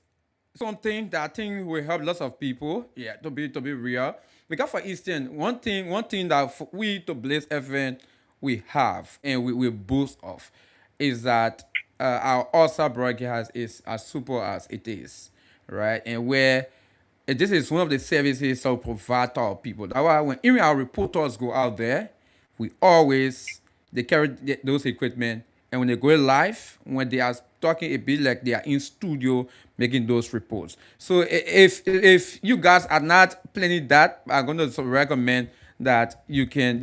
something that I think will help lots of people. Yeah. To be real. Because for instance, one thing that we to Blaze FM we have and we boast of is that our OSA broadcast is as super as it is, right? And where this is one of the services that we provide to our people. That's why when even our reporters go out there, we always they carry those equipment, and when they go live, when they are talking, it be like they are in studio making those reports. So if you guys are not planning that, I'm going to recommend that you can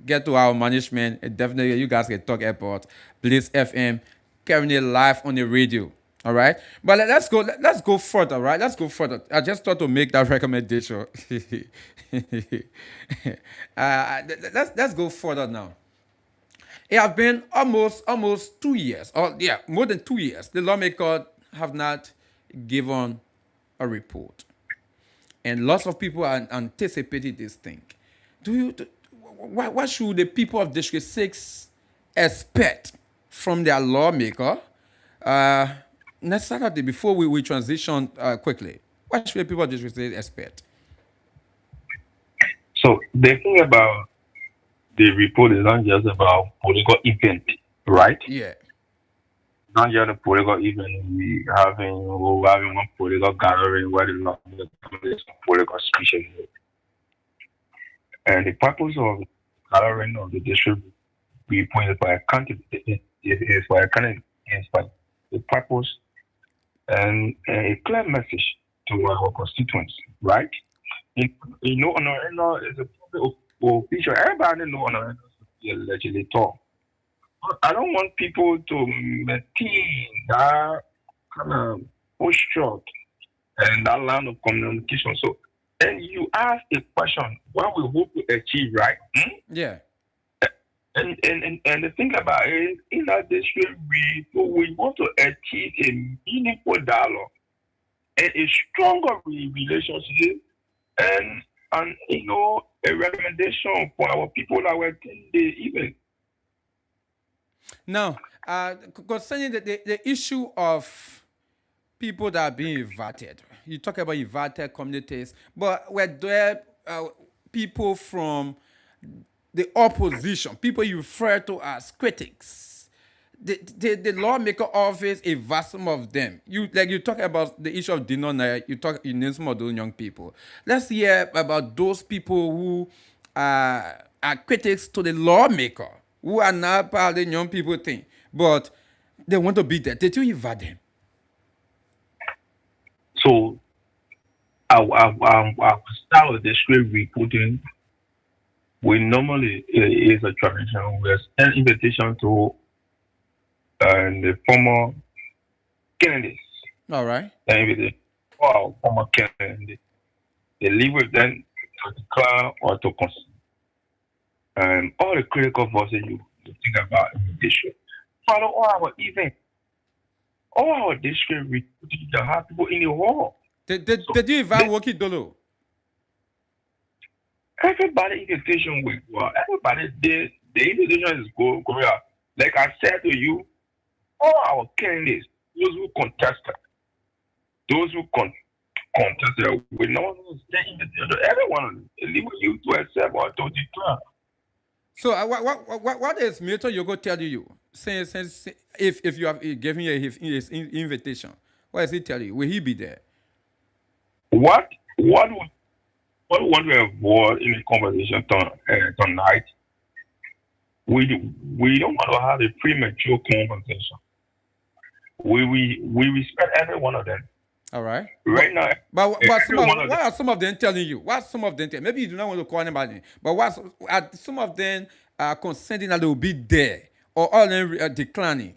get to our management, and definitely you guys can talk about Bliss FM carrying it live on the radio. All right, but let's go further. Right, let's go further. I just thought to make that recommendation. Let's go further now. It has been almost 2 years, or yeah, more than 2 years. The lawmaker have not given a report, and lots of people are anticipating this thing. What should the people of District 6 expect from their lawmaker next Saturday before we transition quickly? What should the people of District 6 expect? So the thing about the report is not just about political event, right? Yeah. Not just a political event. We're having one political gathering where the political speeches. And the purpose of the gathering of the district report is for accountability. It is for accountability. It's for the purpose and a clear message to our constituents, right? It's a public official. Everybody know on a legislator. I don't want people to maintain that kind of posture and that line of communication. So, and you ask a question, what we hope to achieve, right? Yeah. And the thing about it is, in that district, we want to achieve a meaningful dialogue and a stronger relationship, and a recommendation for our people that were in the event. Now, concerning the issue of people that are being invited, you talk about invited communities, but were there people from the opposition, people you refer to as critics. The lawmaker office, a vast some of them. You talk about the issue of Dinona, you name some of those young people. Let's hear about those people who are critics to the lawmaker, who are not part of the young people thing, but they want to be there. Did you invite them? So I start with the script reporting. We normally is a tradition. We send invitation to the former candidates. All right. And invitation for our former candidates. They live with them to declare or to consider. And all the critical voices you think about in the district. Follow all our events. All our district reporting to have people in the hall. Did you invite Woki Dolo? Everybody invitation will go out. Everybody did. The invitation is going out. Like I said to you, all our candidates, those who contested, we know everyone leave with you to accept or to declare. So what is Milton Yogo tell you? Since if you have given his invitation, what does he tell you? Will he be there? What we want to avoid in the conversation tonight? We don't want to have a premature conversation. We respect every one of them. All right. Right now. But what are some of them telling you? What some of them tell? Maybe you do not want to call anybody, but are some of them consenting that they will be there, or all of them declining?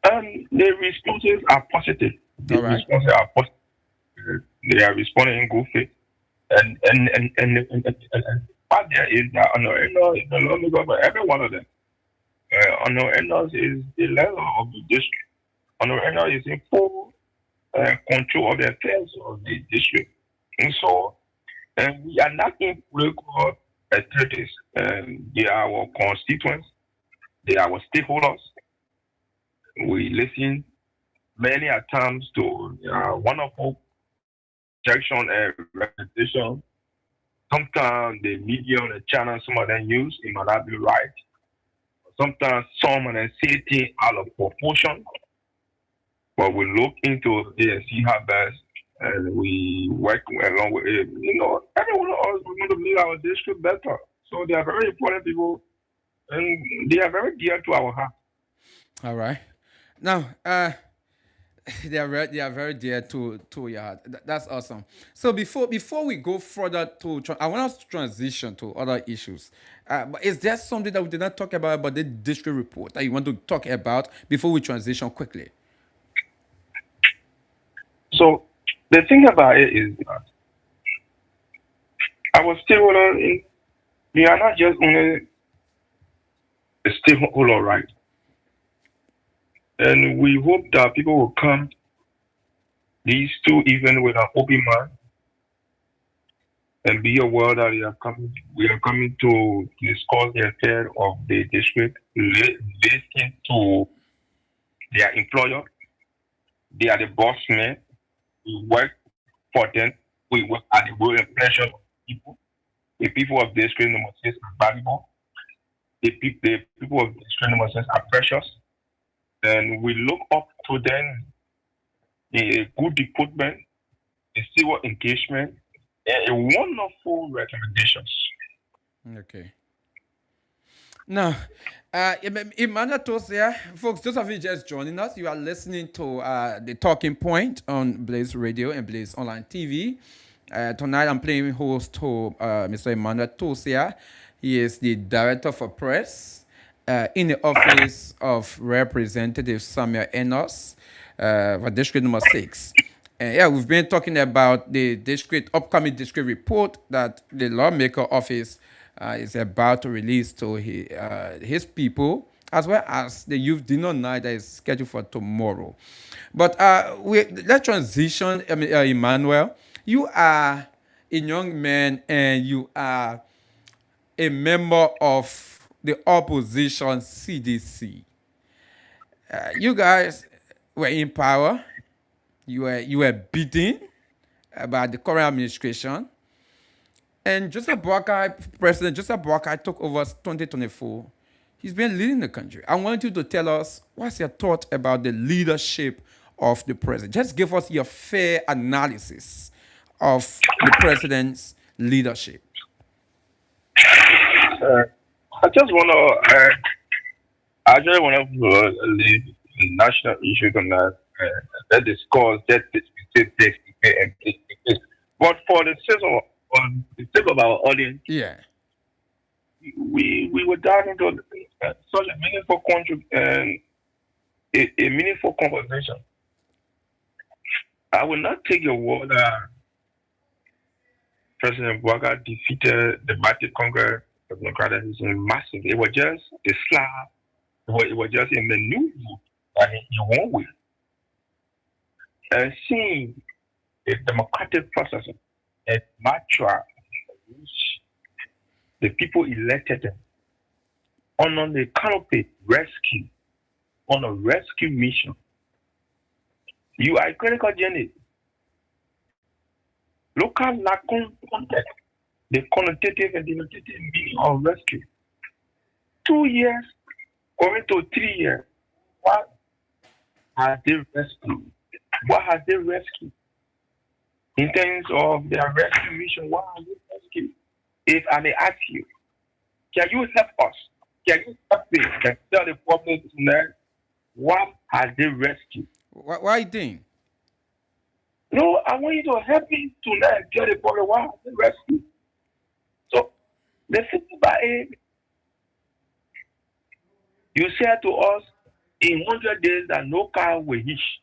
The responses are positive. Responses are positive. They are responding in good faith, and what there is that every one of them. Honorable is the level of the district. Honorable is in full control of the affairs of the district, and so we are not in political activities. They are our constituents. They are our stakeholders. We listen many a times to wonderful section and representation. Sometimes the media on the channel, some of them use, it might not be right. Sometimes some of them say things out of proportion. But we look into it and see how best, and we work along with it. Every one of us, we want to make our district better. So they are very important people, and they are very dear to our heart. All right. Now, they are very dear to your heart. That's awesome. So before we go further I want us to transition to other issues. But is there something that we did not talk about the district report that you want to talk about before we transition quickly? So the thing about it is that our stakeholder, we are not just only a stakeholder, right? And we hope that people will come these two events with an open mind and be aware that we are coming to discuss the affair of the district, listen to their employer. They are the boss men. We work for them. We work at the will and pleasure of people. The people of district number 6 are valuable. The people of district number 6 are precious. And we look up to them in a good department, a civil engagement, and a wonderful recommendations. Okay. Now, Emmanuel Tosia, folks, those of you just joining us, you are listening to the Talking Point on Blaze Radio and Blaze Online TV. Tonight, I'm playing host to Mr. Emmanuel Tosia. He is the Director for Press in the office of Representative Samuel Enos for District number 6. We've been talking about the upcoming district report that the lawmaker office is about to release to his people, as well as the youth dinner night that is scheduled for tomorrow. But let's transition. Emmanuel, you are a young man and you are a member of the opposition CDC. You guys were in power. You were beaten by the current administration. And Joseph Boakai, President Joseph Boakai took over 2024. He's been leading the country. I want you to tell us what's your thought about the leadership of the president. Just give us your fair analysis of the president's leadership. I just want to, I just want to leave national issues on that. That discuss that takes and takes. But for the sake of our audience, Yeah. we were diving into such a meaningful a meaningful conversation. I will not take your word that President Boakai defeated the Democratic Congress of Democrats massive. It was just a slap. It was just a maneuver that he won with. And seeing the democratic process at mature, which the people elected them on the canopy rescue, on a rescue mission. You are a critical journey. Look at the context, the connotative and denotative meaning of rescue. 2 years going to 3 years. What has they rescued? What has they rescued? In terms of their rescue mission, what has they rescued? If I may ask you, can you help us? Can you help me and tell the public tonight what has they rescued? Why you think? No, I want you to help me tonight tell the public what has they rescued. So, the 50 by 8, you said to us in 100 days that no car will hitch.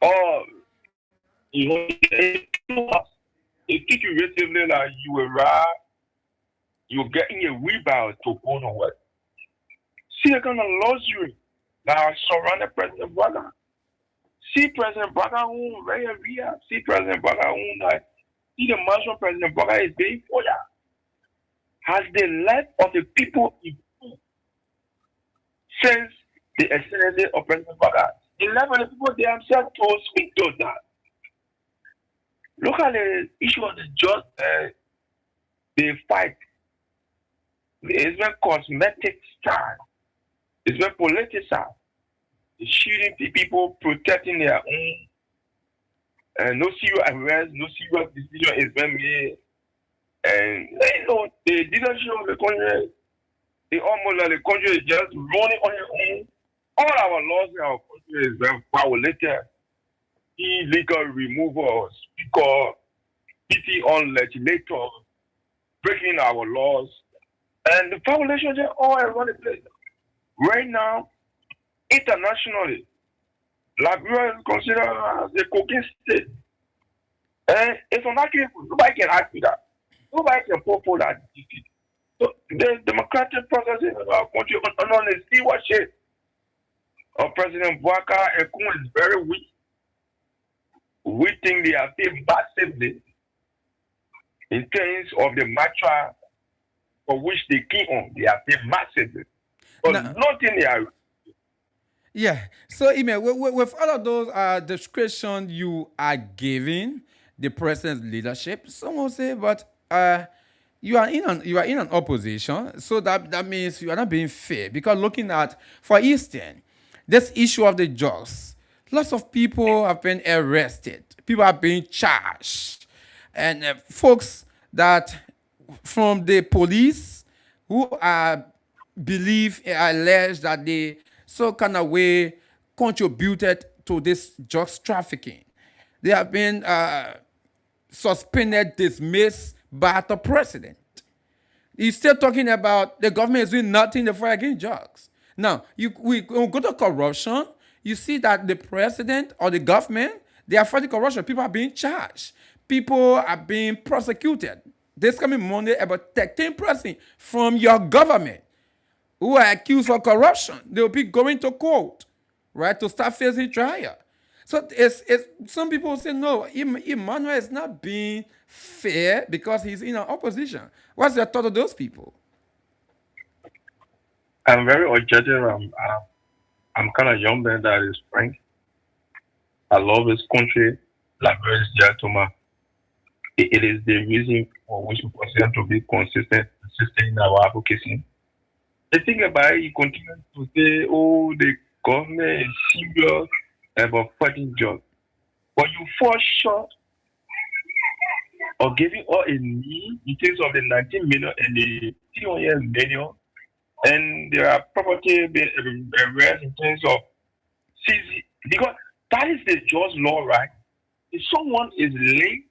Or it teach you relatively like you will ride, you're getting a wheelbarrow to go nowhere. See the kind of luxury that surrounded President Boakai. See President Boakai own very real. See President Boakai own like see the mansion President Boakai is paying for ya. Has the life of the people improved since the excellency of President Boakai? The life of the people themselves to speak to that. Look at the issue of the just the fight. It's been cosmetic style. It's been politicized. It's shooting people, protecting their own. And no serious arrest, no serious decision is being made. And you know, the leadership of the country, they almost like the country is just running on its own. All our laws in our country is being violated. Illegal removal of speaker, pity on legislators, breaking our laws. And the violations are all around the place. Right now, internationally, Liberia is considered as a cocaine state. And if I'm not careful, nobody can argue that. Nobody can pull that defeat. So the democratic process in our country on the stewardship of President Boakai and Kun is very weak. We think they are paid massively in terms of the matter for which they came on. They are paid massively. But nothing they are. Yeah. So, Ime, with all of those descriptions you are giving the president's leadership, someone say, but you are in an opposition, so that means you are not being fair. Because looking at, for instance, this issue of the drugs, lots of people have been arrested. People are being charged. And folks that from the police who are alleged that they so kind of way contributed to this drugs trafficking. They have been suspended, dismissed by the president. He's still talking about the government is doing nothing to fight against drugs. Now, we go to corruption. You see that the president or the government, they are fighting corruption. People are being charged. People are being prosecuted. This coming Monday, about 13% from your government who are accused of corruption, they will be going to court, right, to start facing trial. So it's some people say, no, Emmanuel is not being fair because he's in an opposition. What's your thought of those people? I'm very objective. I'm kind of young man that is frank. I love his country. Liberia is dear to me. it is the reason for which we consider to be consistent in our advocacy. The thing about it, you continue to say, oh, the government is serious about fighting jobs. But you fall short of giving all a need in terms of the 19 million and the 300 million. And there are property arrests in terms of CZ. Because that is the just law, right? If someone is late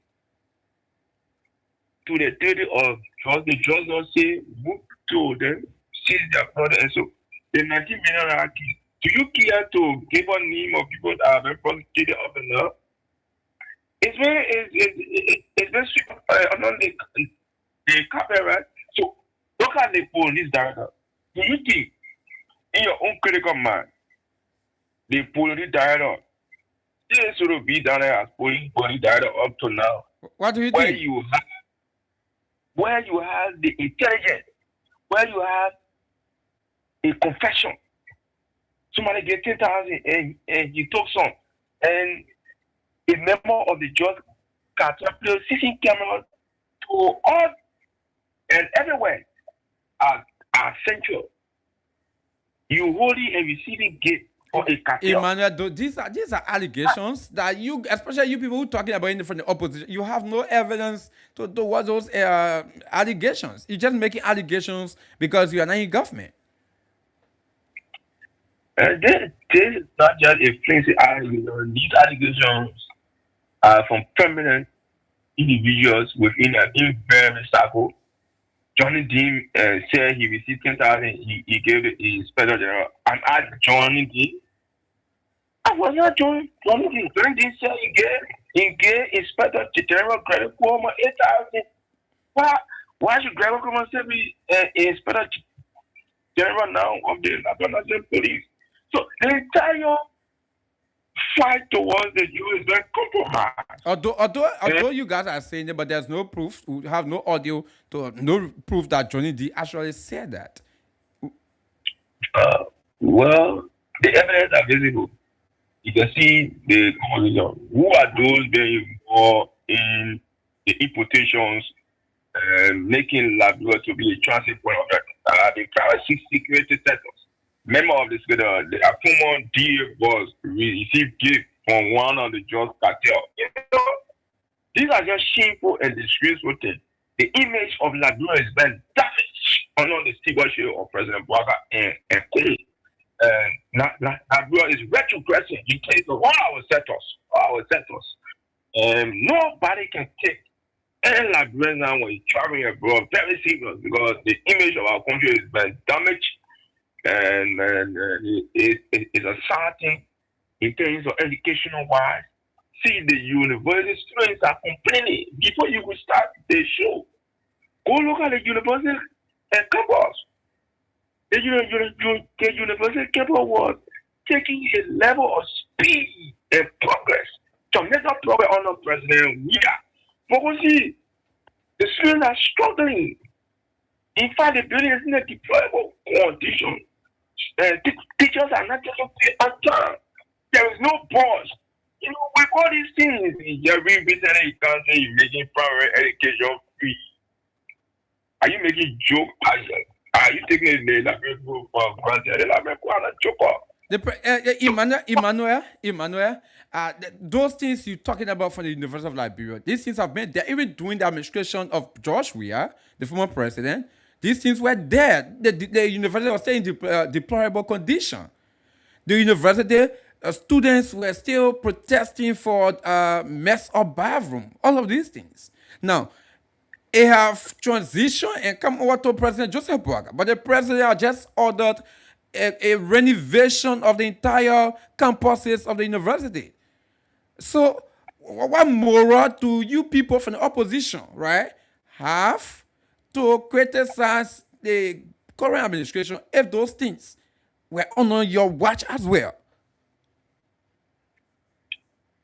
to the duty of judge, the judge will say, move to them, seize their product. And so the 19 million are key. Do you care to give a name of people that have been prosecuted up and up? It's very sweet on the carpet, right? So look at the police director. Do you think in your own critical mind, the police director still should be down there as police director up to now? What do you Where think? where you have the intelligence, where you have a confession. Somebody get 10,000 and you took some, and a member of the judge can play CC camera to all and everywhere are central. You hold it and receive it get or a cartel. Emmanuel, these are allegations that you, especially you people who talking about it from the opposition, you have no evidence to what those allegations. You're just making allegations because you are not in government. This is not just a flimsy allegation. These allegations are from permanent individuals within an invariant circle. Johnny Dean said he received 10,000. He gave the inspector general. I'm at Johnny Dean. I was not Johnny Dean. Johnny Dean said he gave inspector general credit for 8,000. Why should Gregor come and say be inspector general now of the National Police? So the entire fight towards the U.S. been compromised. Although you guys are saying it, but there's no proof. We have no audio no proof that Johnny D actually said that. Well, the evidence are visible. You can see the composition. Who are those being involved in the importations, making Labrador to be a transit point of the private security sectors? Member of the former DA was received gift from one of the judge cartel. These are just shameful and disgraceful things. The image of Labrador has been damaged under the stewardship of President Bouaga and KONAH. Labrador is retrogressing in case of all our sectors. Nobody can take any Labrador now when he's traveling abroad very serious because the image of our country has been damaged. And it's a sad thing in terms of educational wise. See, the university students are complaining before you will start the show. Go look at the university campus. The university campus was taking a level of speed and progress to make up progress under President Wida. But we see, the students are struggling. In fact, the building is in a deployable condition. Teachers are not taking pay on time. There is no boss. With all these things, you're revisiting, you can't say you're making primary education free. Are you making joke? Are you taking the Labrador for granted? The Labrador Emmanuel, those things you're talking about from the University of Liberia, these things have been there even during the administration of George Weah, the former president. These things were there. The university was still in deplorable condition. The university students were still protesting for mess up bathroom. All of these things. Now, they have transitioned and come over to President Joseph Bouaga, but the president has just ordered a renovation of the entire campuses of the university. So, what moral do you people from the opposition, right, have to criticize the current administration if those things were on your watch as well?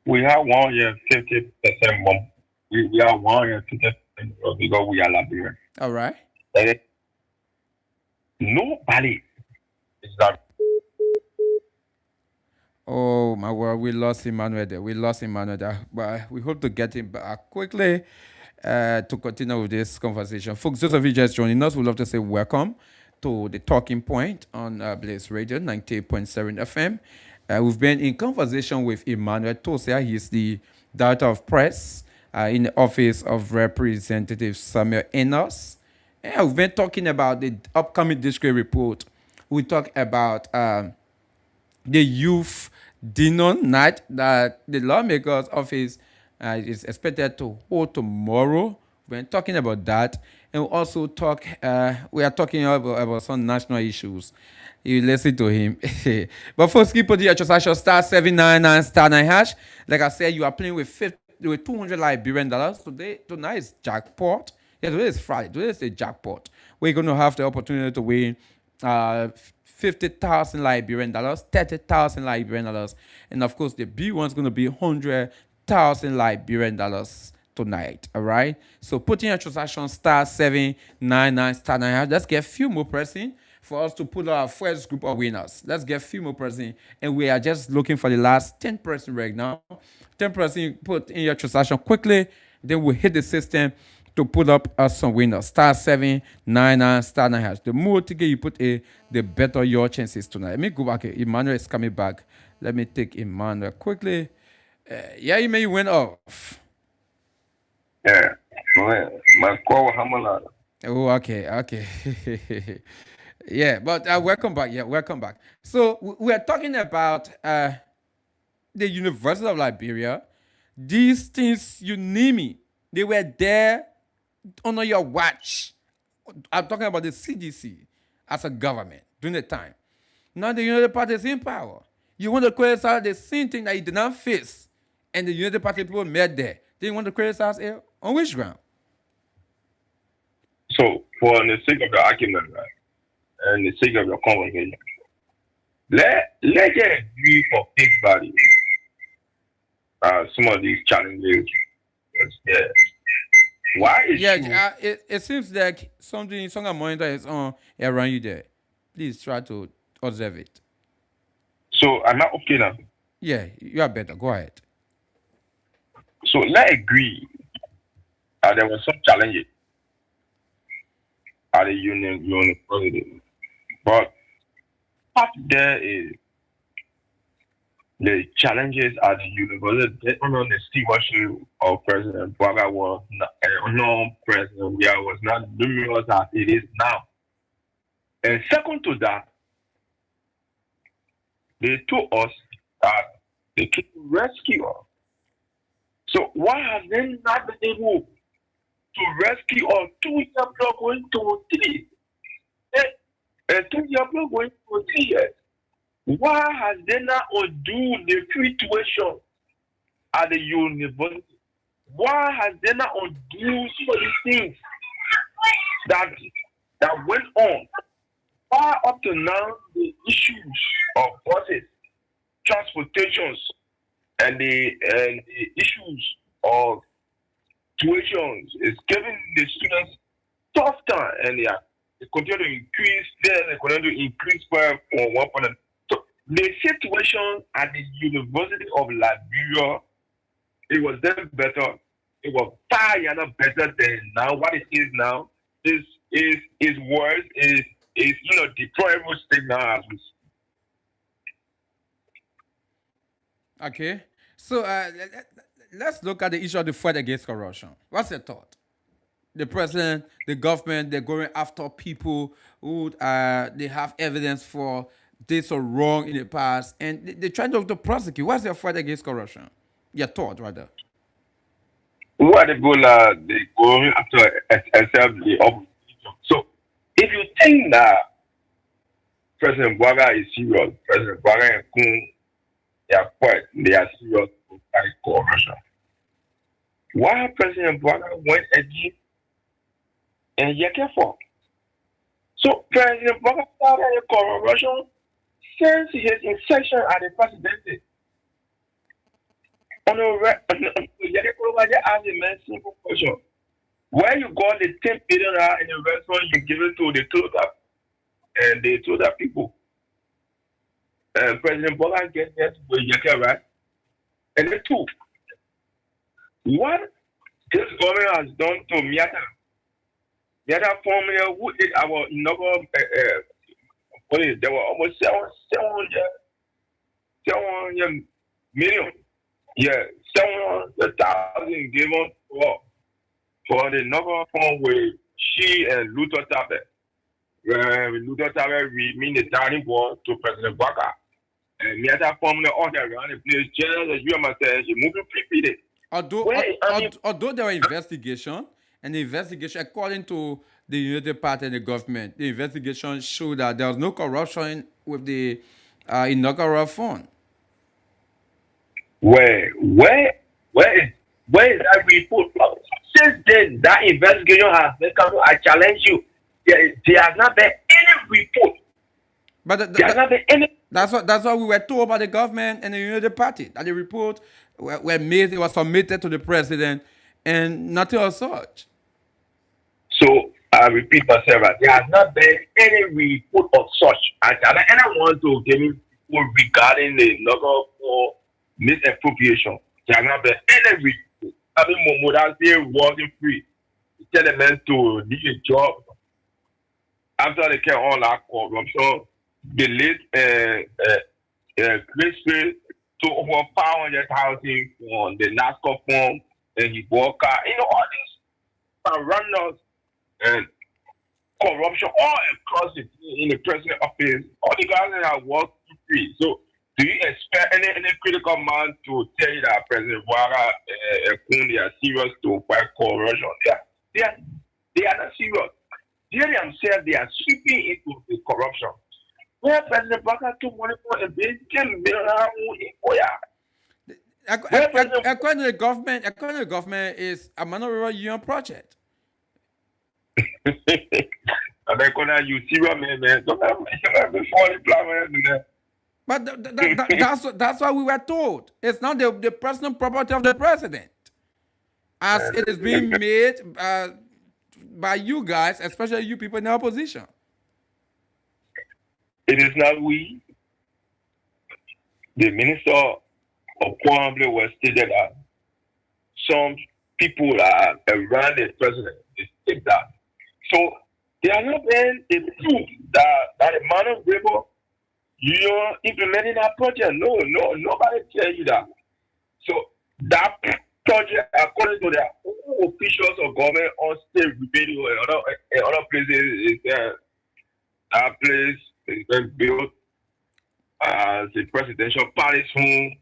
We have 150% more. We are 150% because we are Liberian. All right. And nobody is that. Oh my word, we lost Emmanuel there. But we hope to get him back quickly. to continue with this conversation. Folks, those of you just joining us, we'd love to say welcome to the Talking Point on Blaze Radio 98.7 FM. We've been in conversation with Emmanuel Tosia. He's the Director of Press in the Office of Representative Samuel Enos. And we've been talking about the upcoming district report. We talk about the youth dinner night that the lawmakers office is expected to hold tomorrow. We're talking about that, and we also talk. We are talking about some national issues. You listen to him. But first, keep putting your transaction star 799 star 9 hash. Like I said, you are playing with 200 Liberian dollars tonight is jackpot. Yeah, today is Friday. Today is the jackpot. We're going to have the opportunity to win 50,000 Liberian dollars, 30,000 Liberian dollars, and of course the B one's going to be 100,000 Liberian dollars tonight. All right. So put in your transaction star 799 star 9. Let's get a few more pressing for us to put our first group of winners. Let's get a few more pressing, and we are just looking for the last 10% right now. 10%. Put in your transaction quickly, then we'll hit the system to put up some winners. Star 799 star 9 hash. The more ticket you put in, the better your chances tonight. Let me go back. Emmanuel is coming back. Let me take Emmanuel quickly. Yeah, you may win off. Yeah. My call Hamala. Oh, okay. Yeah, but welcome back. Yeah, welcome back. So we are talking about the University of Liberia. These things, you name it, they were there under your watch. I'm talking about the CDC as a government during the time. Now the United Party is in power. You want to criticize the same thing that you did not face, and the United Party people met there. They want to criticize it on which ground? So, for the sake of the argument, right, and the sake of your conversation, let's get agree for face value. Some of these challenges. Yeah. Why is it seems like something monitor is on around you there. Please try to observe it. So I'm not okay now. Yeah, you are better. Go ahead. So let's agree there were some challenges at the university. But part there is the challenges at the university under the stewardship of President Bwaga was not President. Yeah, was not numerous as it is now. And second to that, they told us that they could rescue us. So why have they not been able to rescue us 2 years block going to 3? And 2 years block going to 3 years. Why has they not undo the situation at the university? Why has they not undo some of these things that went on? Why up to now the issues of buses, transportations, and the issues of tuitions is giving the students tough time, and they continue to increase. They continue to increase from 1.0. So the situation at the University of Liberia, it was then better. It was far better than now. What it is now is worse. Is deplorable state now as we speak. Okay, so let's look at the issue of the fight against corruption. What's your thought? The president, the government, they're going after people who they have evidence for this or wrong in the past, and they try to prosecute. What's your fight against corruption? Your thought, rather. What the goal they going after except the opposition. So if you think that President Bwaga is serious, President Bwaga and Kun, they are serious to fight corruption. Why President Bwaga went again and Yeke for? So President Bwaga started corruption since his insertion at the presidency. Yeke asked a man simple question. Where you got the 10 billion in investment you give it to the closer? And they told that people. President Bola gets that with Yeke, right? And then two, what this government has done to Miata. Miata formula, who is our number? There were almost 700 million. Yeah, 700,000 given for the number form with she and Luther Tabe. Luther Tabe mean the turning point to President Baka. And Miata formula all around the place, just as you must say, you moving pretty. Although there were investigation, and the investigation, according to the United Party and the government, the investigation showed that there was no corruption with the inaugural fund. Where is that report? Since then, that investigation has been coming. I challenge you. There has not been any report. But there has not been any. That's what we were told by the government and the United Party, that the report were made, it was submitted to the president, and nothing of such. So I repeat myself, there has not been any report of such. And I want to give me regarding the number for misappropriation. There has not been any report. I mean, Momoda say working free. Tell the men to do a job after they came on that corruption. The late Chris to over 500,000 on the NASCAR form, and he bought car. All these runners and corruption all across in the president office. All the guys that have worked free. So, do you expect any critical man to tell you that President Wara and Kundi are serious to fight corruption? They are not serious. They themselves, they are sweeping into the corruption. Where President Baka took money for a big according to the government, is a Manor Union project. I'm gonna use serious man. Don't have before the plan. But that's what we were told. It's not the personal property of the president, as it is being made by you guys, especially you people in the opposition. It is not we. The minister of Kwamble was stated that some people are around the president. They take that. So there are not been a proof that the man of labor you're implementing that project. No, nobody tell you that. So that project, according to the officials of government on state radio and other places, is that place has been built as a presidential palace home.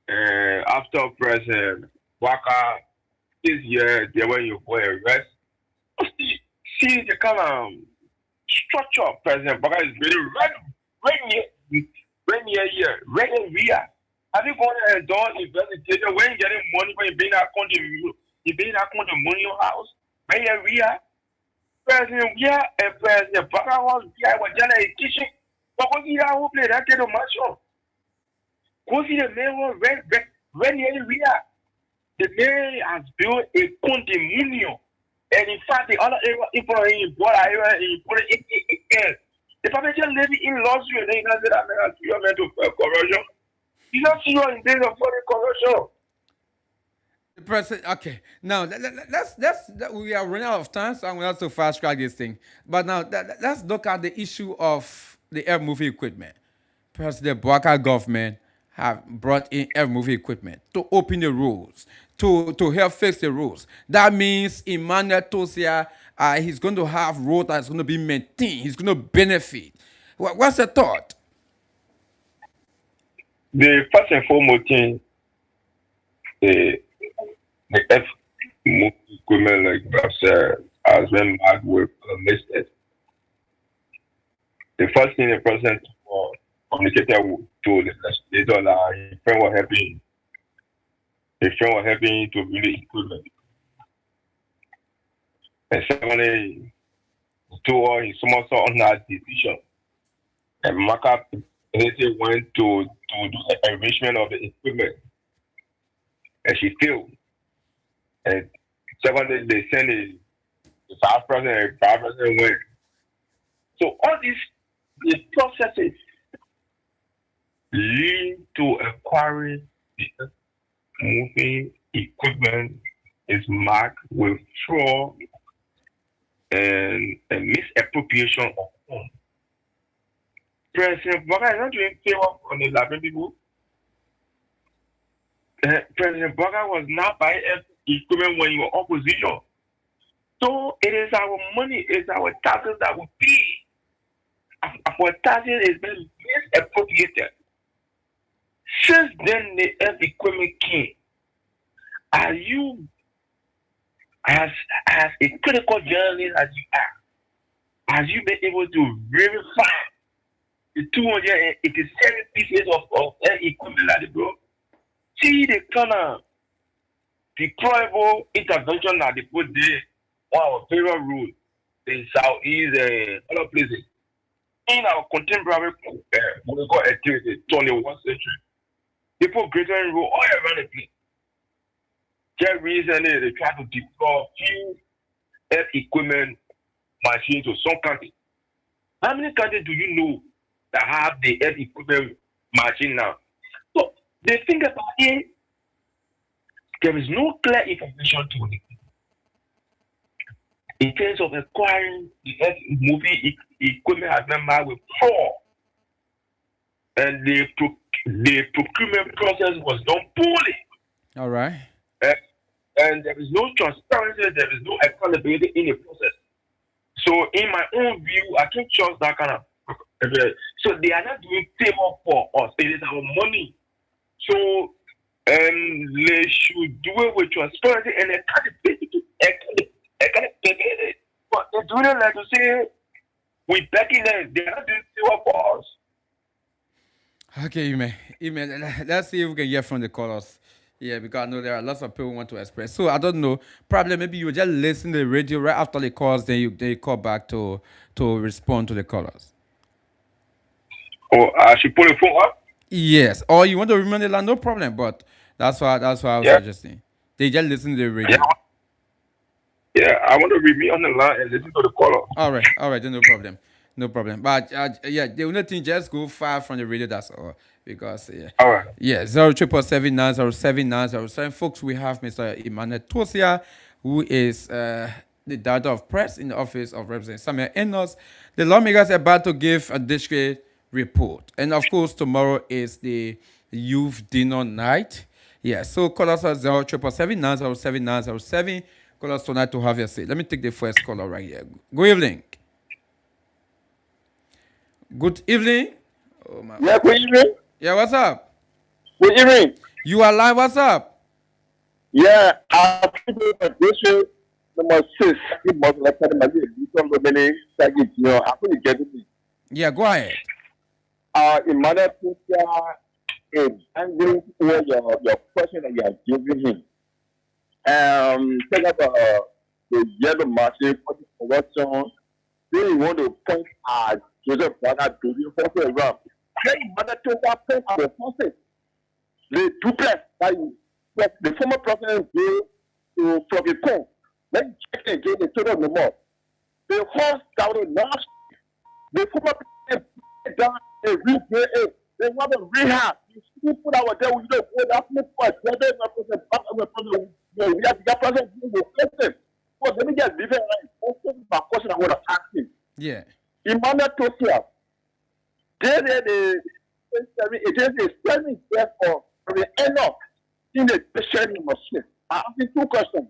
After President Waka this year, they were you go arrest. See the kind of structure of President Waka is very regular. Have you gone and done investigation when you getting money when you bring that country money in your house? When you're President and President Baka was was just a kitchen. But go see that who play that kind of match on. Go see the man was when the man has built a condominium. And in fact, the other people in put it in. The population living in luxury, and they say that man has meant to corruption. You don't see your in days of corruption. The president. Okay, now let's we are running out of time, so I'm going to have to fast track this thing. But now let's look at the issue of the air movie equipment. President Baka government have brought in air movie equipment to open the rules, to help fix the rules. That means Emmanuel Tosia, he's going to have road that's going to be maintained. He's going to benefit. What's the thought? The first and foremost thing, the F movie equipment like that has been marked with listed. The first thing the president communicated to the legislator that his friend was helping to build the equipment. And secondly, to all his sponsor on that decision. And Maka went to do the enrichment of the equipment. And she failed. And secondly, they sent the vice president and vice president went. So all these processes lead to acquiring the moving equipment is marked with fraud and misappropriation of funds. President Boga is not doing favor on the Latin people. President Boga was not buying equipment when you were opposition. So it is our money, it's our taxes that we pay. Our taxes is being misappropriated. Since then, the equipment came. Are you, as a critical journalist as you are, have you been able to verify the 287 pieces of equipment that they brought? See the kind of deployable intervention that they put there on our federal road in Southeast and other places. In our contemporary political activity, 21st century, people greater in road all around the place. Just recently, they try to deploy few health equipment machines to some countries. How many countries do you know that have the health equipment machine now? So the thing about it, there is no clear information to it. In terms of acquiring the health movie equipment has been marked with fraud, and the procurement process was done poorly. All right. And there is no transparency, there is no accountability in the process. So, in my own view, I can't trust that kind of. So, they are not doing favor for us. It is our money. So, they should do it with transparency and accountability. But they do not like to say, we backing them. They are not doing favor for us. Okay, Ime. Let's see if we can hear from the callers. Yeah, because I know there are lots of people who want to express. So I don't know. Probably maybe you just listen to the radio right after the calls, then you call back to respond to the callers. Oh, I should put the phone up? Yes. Or you want to remain the line, no problem. But that's why I was suggesting. They just listen to the radio. Yeah, I want to remain on the line and listen to the caller. All right, then no problem. But yeah, the only thing, just go far from the radio. That's all. Because all right. Yeah, 0777907. Folks, we have Mr. Emmanuel Tosia, who is the director of press in the office of Representative Samuel Enos. The lawmakers are about to give a district report, and of course, tomorrow is the youth dinner night. Yeah, so call us at 0777907. Call us tonight to have your say. Let me take the first caller right here. Good evening. Good evening. Oh my. Yeah, good evening. Yeah, what's up? Good evening. You are live, what's up? Yeah, I think the number 6. It was like yeah, go ahead. In Mother Picture, angry over your question that you are giving him. Take up the yellow machine for the corruption. Then you want to point at Joseph Boga to the forces around. Then Mother Picture point at the forces. The duplex that the former president gave to Florida. Let's check again the total number. The horse down in Nash, the former president down a rehab. They want a rehab. You put our day with the board after what? We have to get present with the president. But let me just leave it right. Also, my question I want to ask him. Yeah. Emmanuel Tosia, the agency is standing there for the end of in the sharing machine. I ask you 2 questions.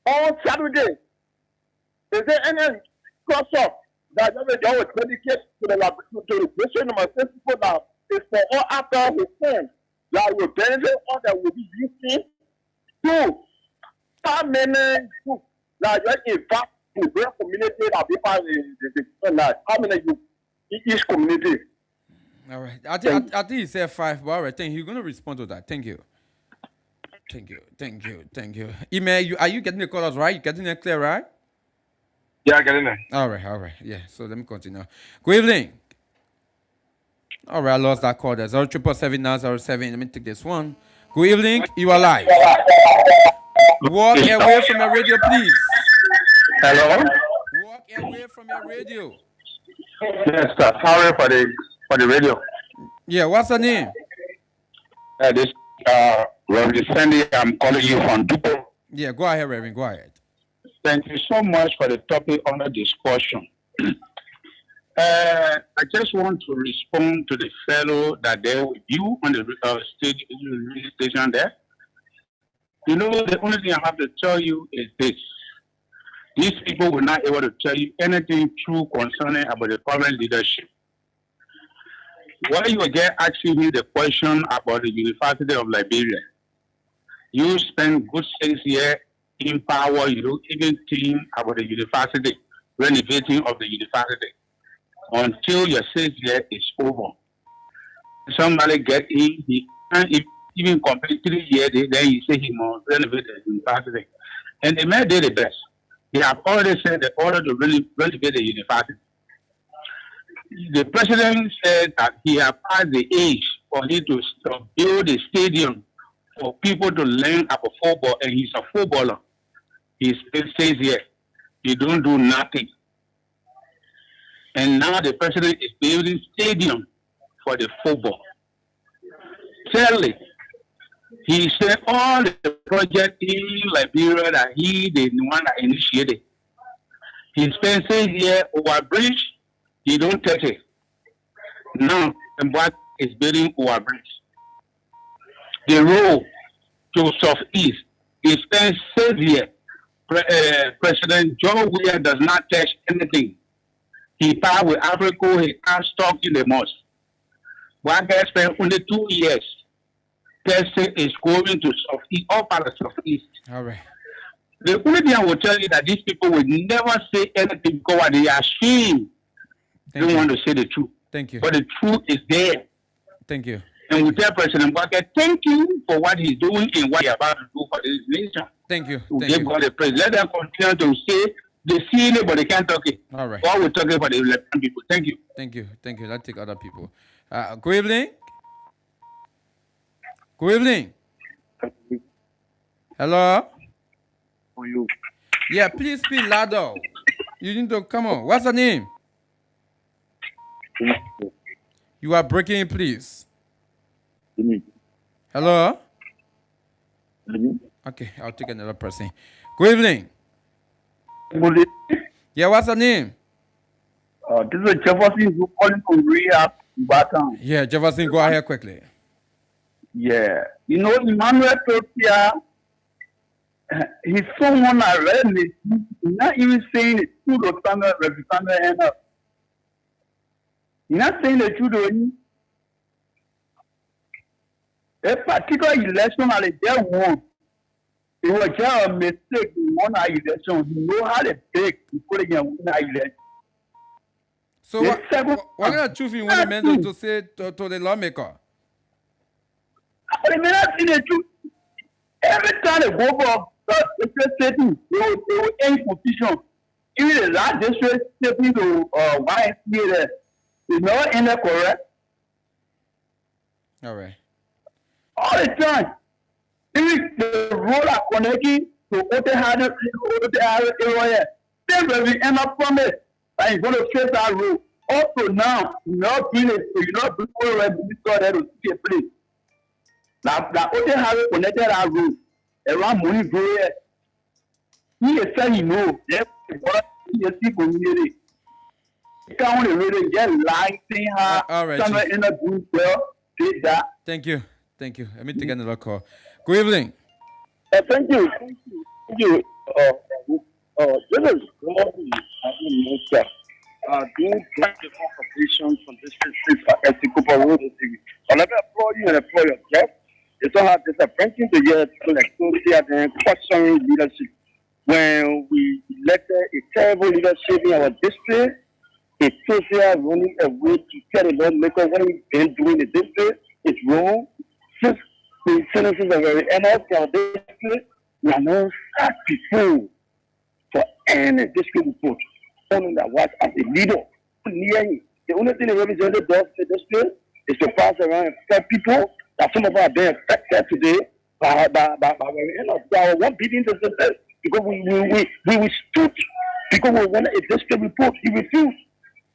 On Saturday, is there any crossover that you will dedicate to the patient number 6 people that is for all after his friends that will benefit all that will be using? 2, how many groups that you invite to the community that people how many you in each community? All right. I think he said 5, but all right, thank you. You're going to respond to that. Thank you. Email, are you getting the colors right? You getting it clear, right? Yeah, I get it. All right. Yeah, so let me continue. Good evening. All right, I lost that call. That's 0777907. Let me take this one. Good evening. You are live. Walk away from your radio, please. Hello? Walk away from your radio. Yes, sir. Sorry for the radio. Yeah, what's the name? This Reverend Sandy, I'm calling you from Dupo. Yeah, go ahead, Reverend. Go ahead. Thank you so much for the topic under discussion. I just want to respond to the fellow that there with you on the station there. You know, the only thing I have to tell you is this. These people were not able to tell you anything true concerning about the current leadership. While you were just asking me the question about the University of Liberia, you spent good 6 years in power, you don't even think about the university, renovating of the university, until your 6 years is over. Somebody get in, he can't even complete 3 years, then he say he must renovate the university. And the man did the best. They have already said the order to renovate the university. The president said that he has passed the age for him to build a stadium for people to learn about football, and he's a footballer. He stays here. He don't do nothing. And now the president is building stadium for the football. Thirdly, he said all the projects in Liberia that he the one that initiated. He spent 6 years over bridge, he don't touch it. Now Mbak is building over bridge. The road to Southeast, he spent 6 years. President John Williams does not touch anything. He passed with Africa, he can't stop in the mosque. One guy spent only 2 years. Testing is going to Southeast, all part of Southeast. All right. The only thing I will tell you that these people will never say anything because they are ashamed. They don't want to say the truth. Thank you. But the truth is there. Thank you. And we tell President Bucket, thank you for what he's doing and what he's about to do for this nation. Thank you. To Thank give you. God the praise. Let them continue to say they see it, but they can't talk it. All right. All we're talking for the American people. Thank you. Thank you. Thank you. Let's take other people. Good evening. Good evening. Hello? For you. Yeah, please speak louder. You need to come on. What's the name? You are breaking, please. Hello? Okay, I'll take another person. Good evening. Yeah, what's the name? This is Jefferson who calling from Rehab, Baton. Yeah, Jefferson, go ahead quickly. Yeah. You know, Emmanuel Topia, he's someone I read it. He's not even saying the truth of Samuel Representative. He's not saying the truth of any. A particular election at the day won. It was just a mistake in one election. He know how to take before they can win that election. So what kind of truth you want the men to say to the lawmaker? But they may not see the truth. Every time they go for they will end position. Even the last district stepping to YMCA there, they never end up correct. All right. All the time. Even the road are connecting to Otehada area. They will end up from it. And it's going to face that road. Also now, you're not doing it, so you're not doing all right, but you there to see a place. Now, Otehada connected that road. Around money go here. He is saying, you know, he is still community. You can't really get lying, saying how somewhere in a group well, did that. Thank you. Thank you. Let me take another call. Good evening. Thank you. Thank you. This is Glory. Doing different competitions from district for ethical road. I never applaud you and applaud your guests. It's all disappointing to hear people like Tosia and questioning leadership. When we elected a terrible leadership in our district, it's Tosia running away to tell the lawmaker what he's been doing in the district. It's wrong. Since the citizens are very honest in our district, we are not sad people for any district report. Only that was as a leader. The only thing the representative does in the district is to pass around and tell people that some of us are being affected today by our 1 billion diseases because we stood because we wanted a district report. He refused.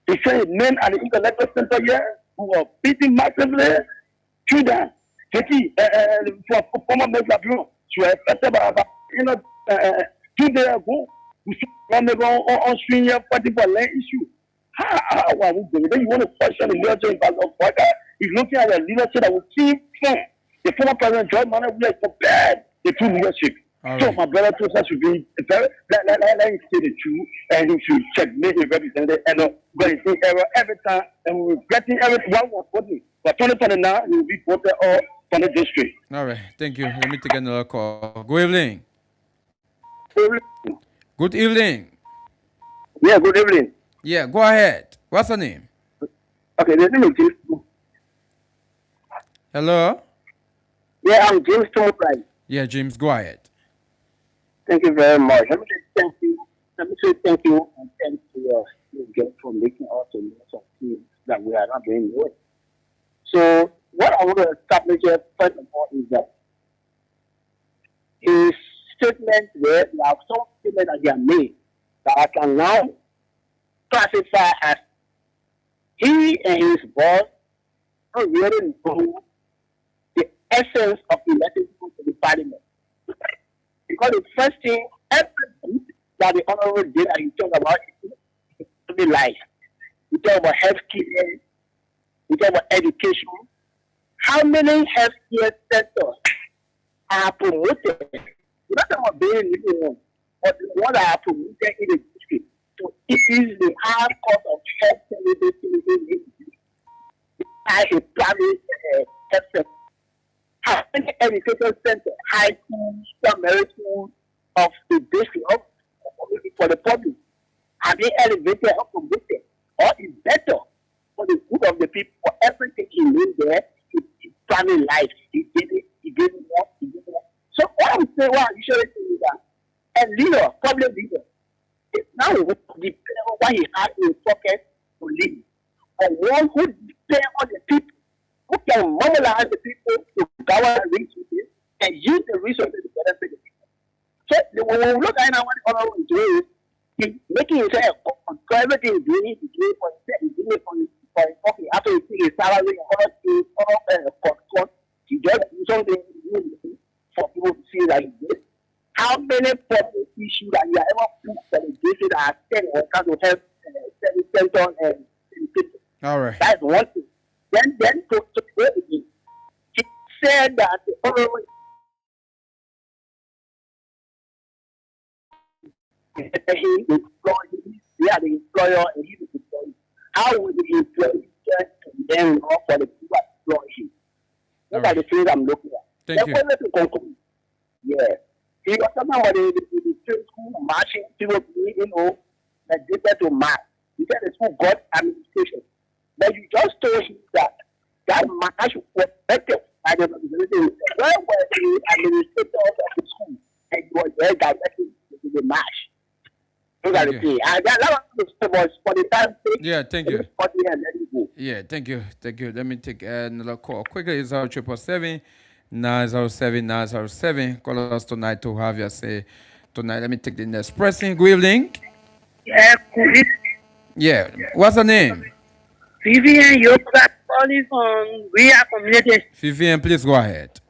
He said men at the intellectual center here who are beating massively through that. For former Minister Bureau, je suis affecté par 2 days ago, we should on screen party for land issue. How are we doing? Then you want to question the leadership of Waka? He's looking at the leadership that will keep the former president John Mahama will compare the two leadership. So my brother told us should be very let him say the truth and he should checkmate the representative and but he say error every time and we're getting everything one was voting. But 2020 now he will be voted all from the district. All right, thank you. Let me take another call. Good evening. Good evening. Yeah, good evening. Yeah, go ahead. What's your name? Okay, the name is James. Hello? Yeah, I'm James Tombright. Yeah, James, go ahead. Thank you very much. Let me say thank you. Let me say thank you and thank you again for making us a list of things that we are not doing well. So what I want to establish here first of all is that his statement where there are some statements that they are made that I can now classify as he and his boss don't really know the essence of electing people to the parliament. Because the first thing, everything that the honorable did and you talk about is to be life. You talk about health care, you talk about education. How many health care centers are promoted? You're not talking about being living one, but the ones that are promoted in the district. So it is the high cost of health services as a private health center. How many education centers, high schools, primary schools of the district for the public are they elevated or promoted? Or is better for the good of the people, for everything he lives there, his family life, he did more. So what I'm saying, what I'm usually saying is that a leader, public leader, is now depending on what he has in his pocket to lead. Or one who depends on the people, who can mobilize the people to gather resources and use the resources to benefit the people. So when we look at what the honorable is doing, he's making himself for everything he's doing for himself, he's doing it for his pocket. After he sees his salary and other things, he just do something for people to see that he did. How many public issues that you have ever put for the district that are sent or kind of help center and education? All right. That's one thing. Then to go again, he said that the honorable he employee, they are the employer and he's the employee. How would the employee get to then go for the people that employ him? Those are the things I'm looking at. Thank you. To conclude. Yeah. He was talking about the school marching people, addicted to math. He said the school got administration. But you just told him that march was better by the administration. Where were the administrators of the school? And he was there directly to the march. Those are the things. That was for the time. Yeah, thank you. Yeah, thank you. Thank you. Let me take another call. Quickly, it's 777 907 907. Call us tonight to have you say tonight. Let me take the next person. Good evening. Yeah, good evening. Yeah. What's the name? Vivian, you're calling from Ria Community. Vivian, please go ahead.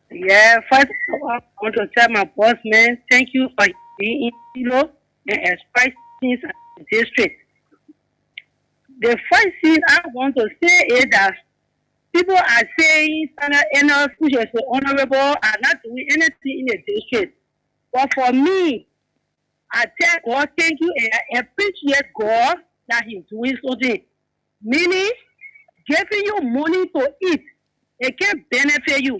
Yeah, first of all, I want to tell my boss, man, thank you for being and expressing things at the district. The first thing I want to say is that people are saying Sana which is honorable, are not doing anything in the district. But for me, I tell God, thank you, and I appreciate God that He's doing something. Meaning, giving you money to eat, it can benefit you.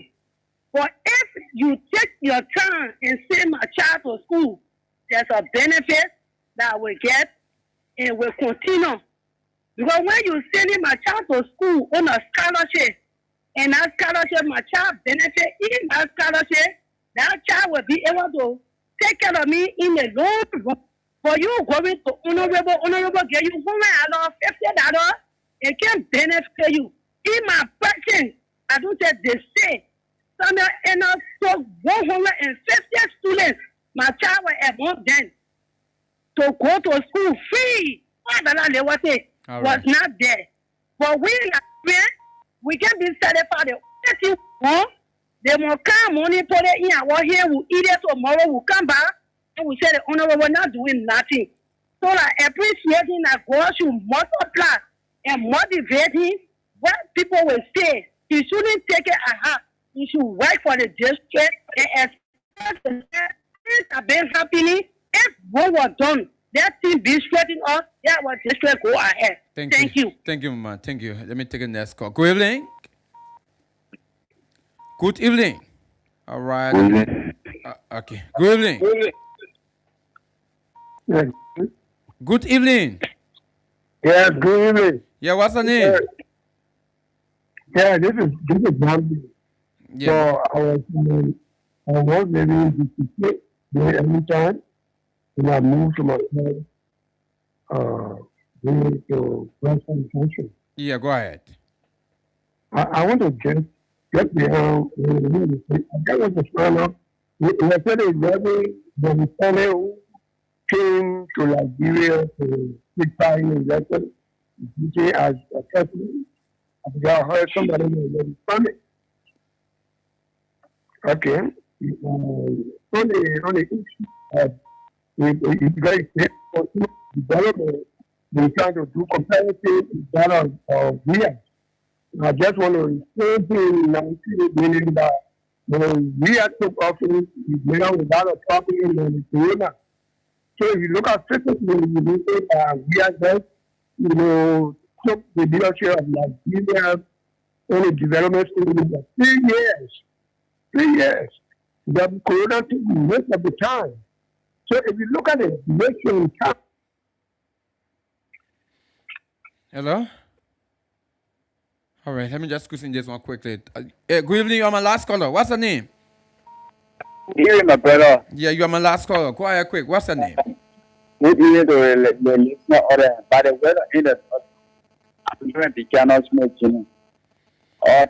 But if you take your time and send my child to school, there's a benefit that I will get and will continue. Because when you sending my child to school on a scholarship, and that scholarship, my child benefit in that scholarship, that child will be able to take care of me in the long run. For you going to honorable, get you $100, $50, it can benefit you. In my person, I don't say they say, somewhere in us so 150 students, my child will have more than to go to school free. Was not there. But we can be satisfied. Huh? They will come money put it in our here, we eat it tomorrow, we'll come back, and we say the honorable we're not doing nothing. So like appreciating that God should multiply and motivating what people will say. He shouldn't take it at heart. He should work for the district and expect the things have been happening. If what was done, that thing be straightened up, that was district go ahead. Thank you. Thank you, Mama. Thank you. Let me take a next call. Good evening. Good evening. All right. Okay. Good evening. Yeah. Good evening. Yeah, good evening. Yeah, what's the name? Yeah, this is Bambi. Yeah. So I was living in the there every time, and I moved to my home, to Western Country. Yeah, go ahead. I want to get the I want to find out. We said the family who came to Liberia to take part in election, as a president. I heard somebody in the family. Okay. On the issue, it's very for development. We're trying to do comparative data of here. I just want to explain to meaning that we are took office, we have a lot of property in the corona. So if you look at specifically, you say we are just, took the leadership of Nigeria on the development school for 3 years. 3 years. The corona took most of the time. So if you look at it, nation time. Hello? All right, let me just squeeze in this one quickly. Good evening, you're my last caller. What's the name? Good evening, my brother. Yeah, you're my last caller. Go ahead quick. What's the name? Good evening to the listener order. By the way, in the I'm doing the channel smooth.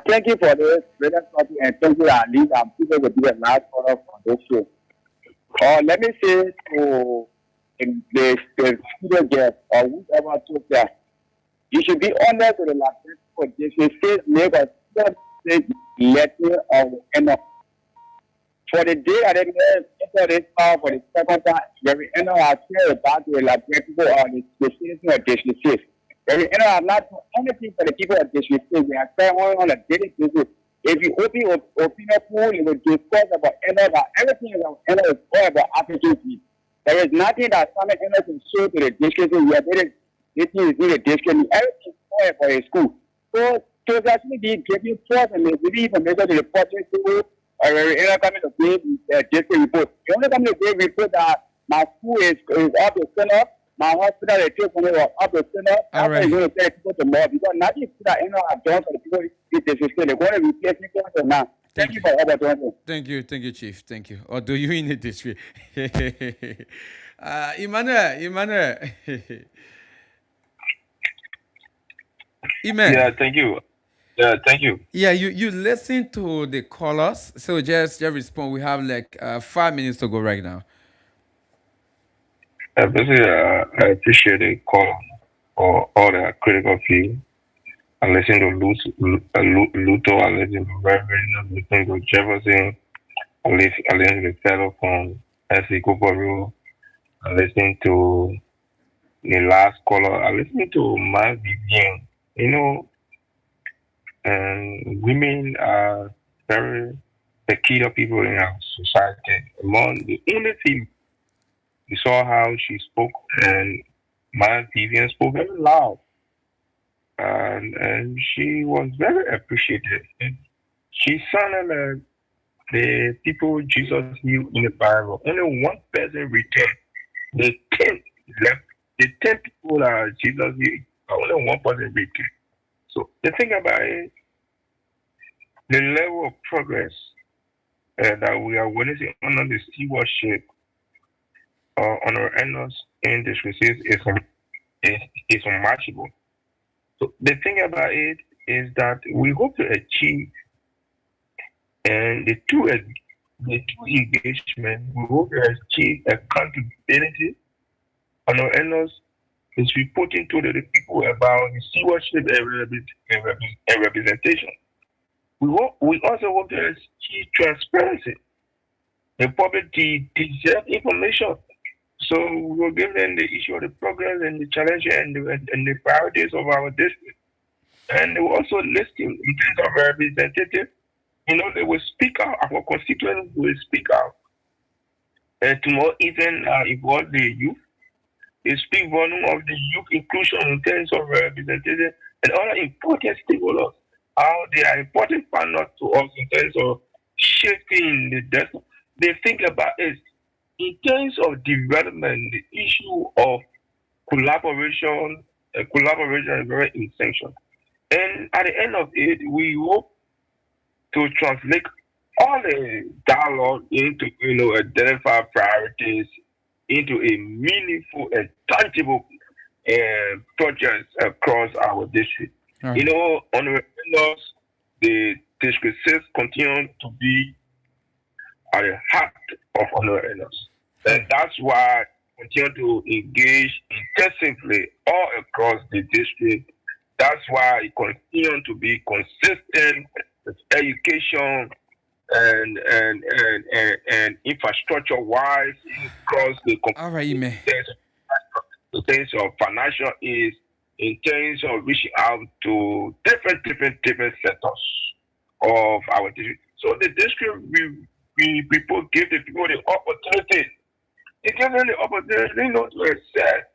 Thank you for this very topic, and thank you, at least I'm people will be the last caller for this show. Let me say to the studio guest or whoever took that, you should be honest with the last for this. You say neighbors don't say letter of enough. For the day I didn't enter this power for the second time, very end I care about the people on the citizen of district. Very end I'm not doing anything for the people of district. We are staying on a daily basis. If you open opinion pool, you will discuss about everything is all about application. There is nothing that Summit can show to the district. We are very this is in the district. Everything is all for a school. So to actually be giving force and maybe information to the project to coming to give district report. The only coming to give report that my school is up to center, my hospital is still coming up to center. All right. I'm going to tell people tomorrow because nothing that I've done for the people in the district. They're going to replace me now. Thank you for everything. Thank you, Chief. Thank you. Or do you in the district? Emmanuel. Amen. Yeah, thank you. Yeah, you listen to the callers, so just respond. We have like 5 minutes to go right now. Basically, I appreciate the call for all the critical field. I listen to Luto, I listen to Reverend, I listen to Jefferson, I listen to the fellow from S.C. Cooper, I listen to the last caller, I listen to my Vivian. And women are very peculiar people in our society. Among the only thing we saw how she spoke, and my Vivian spoke very loud. And she was very appreciated. And she sounded like the people Jesus knew in the Bible. Only one person returned. The 10 left. The 10 people that Jesus knew, only one person returned. So the thing about it, the level of progress that we are witnessing under the stewardship on our endless industries is unmatchable. So the thing about it is that we hope to achieve, and the two engagement, we hope to achieve accountability on our endless is reporting to the people about the stewardship and representation. We also want to achieve transparency. The public deserve information. So we will give them the issue of the progress and the challenge and the priorities of our district. And they will also listen in terms of representative. They will speak out. Our constituents will speak out. And tomorrow even involve the youth. They speak volume of the youth inclusion in terms of representative and other important stakeholders. How they are important partners to us in terms of shaping the destiny. They think about it in terms of development, the issue of collaboration is very essential. And at the end of it, we hope to translate all the dialogue into, identify priorities into a meaningful and tangible projects across our district. Right. On the district 6 continue to be at the heart of honorables. And that's why we continue to engage intensively all across the district. That's why it continues to be consistent with education and infrastructure wise across the All right, man. in terms of financial aid, in terms of reaching out to different sectors of our district. So the district we people give the people the opportunity. They give them the opportunity, to accept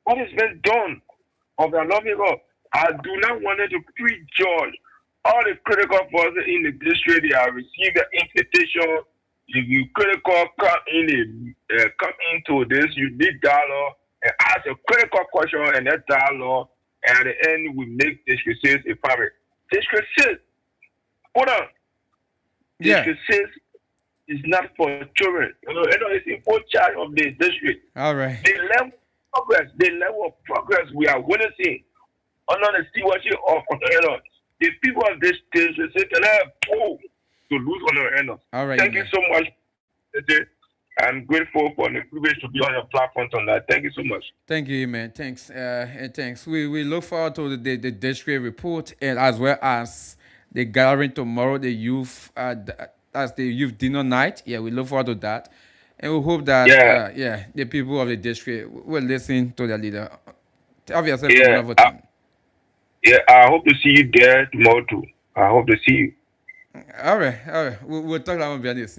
what has been done of the loving God. I do not want to prejudge all the critical forces in the district. They have received the invitation. If you critical come into this unique dialogue and ask a critical question and that dialogue, and at the end we make District 6 a fabric. District 6, hold on. District 6 is not for children. It's in full charge of the district. All right. The level of progress we are witnessing under the stewardship of the people of this district can have hope to lose on our end. All right. Thank you so much. I'm grateful for the privilege to be on your platform tonight. Thank you so much. Thank you, man. Thanks. And thanks. We look forward to the district report and as well as the gathering tomorrow, the youth as the youth dinner night. Yeah, we look forward to that. And we hope that the people of the district will listen to their leader. Obviously, I hope to see you there tomorrow too. I hope to see you. All right. We'll talk about this.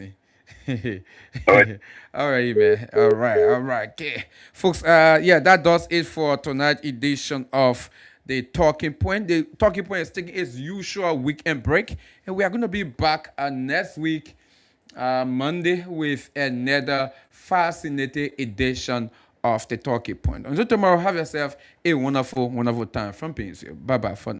All right, man. All right. Okay, folks. That does it for tonight's edition of the Talking Point. The Talking Point is taking its usual weekend break, and we are going to be back next week, Monday, with another fascinating edition of the Talking Point. Until tomorrow, have yourself a wonderful, wonderful time from Painesville. Bye bye for now.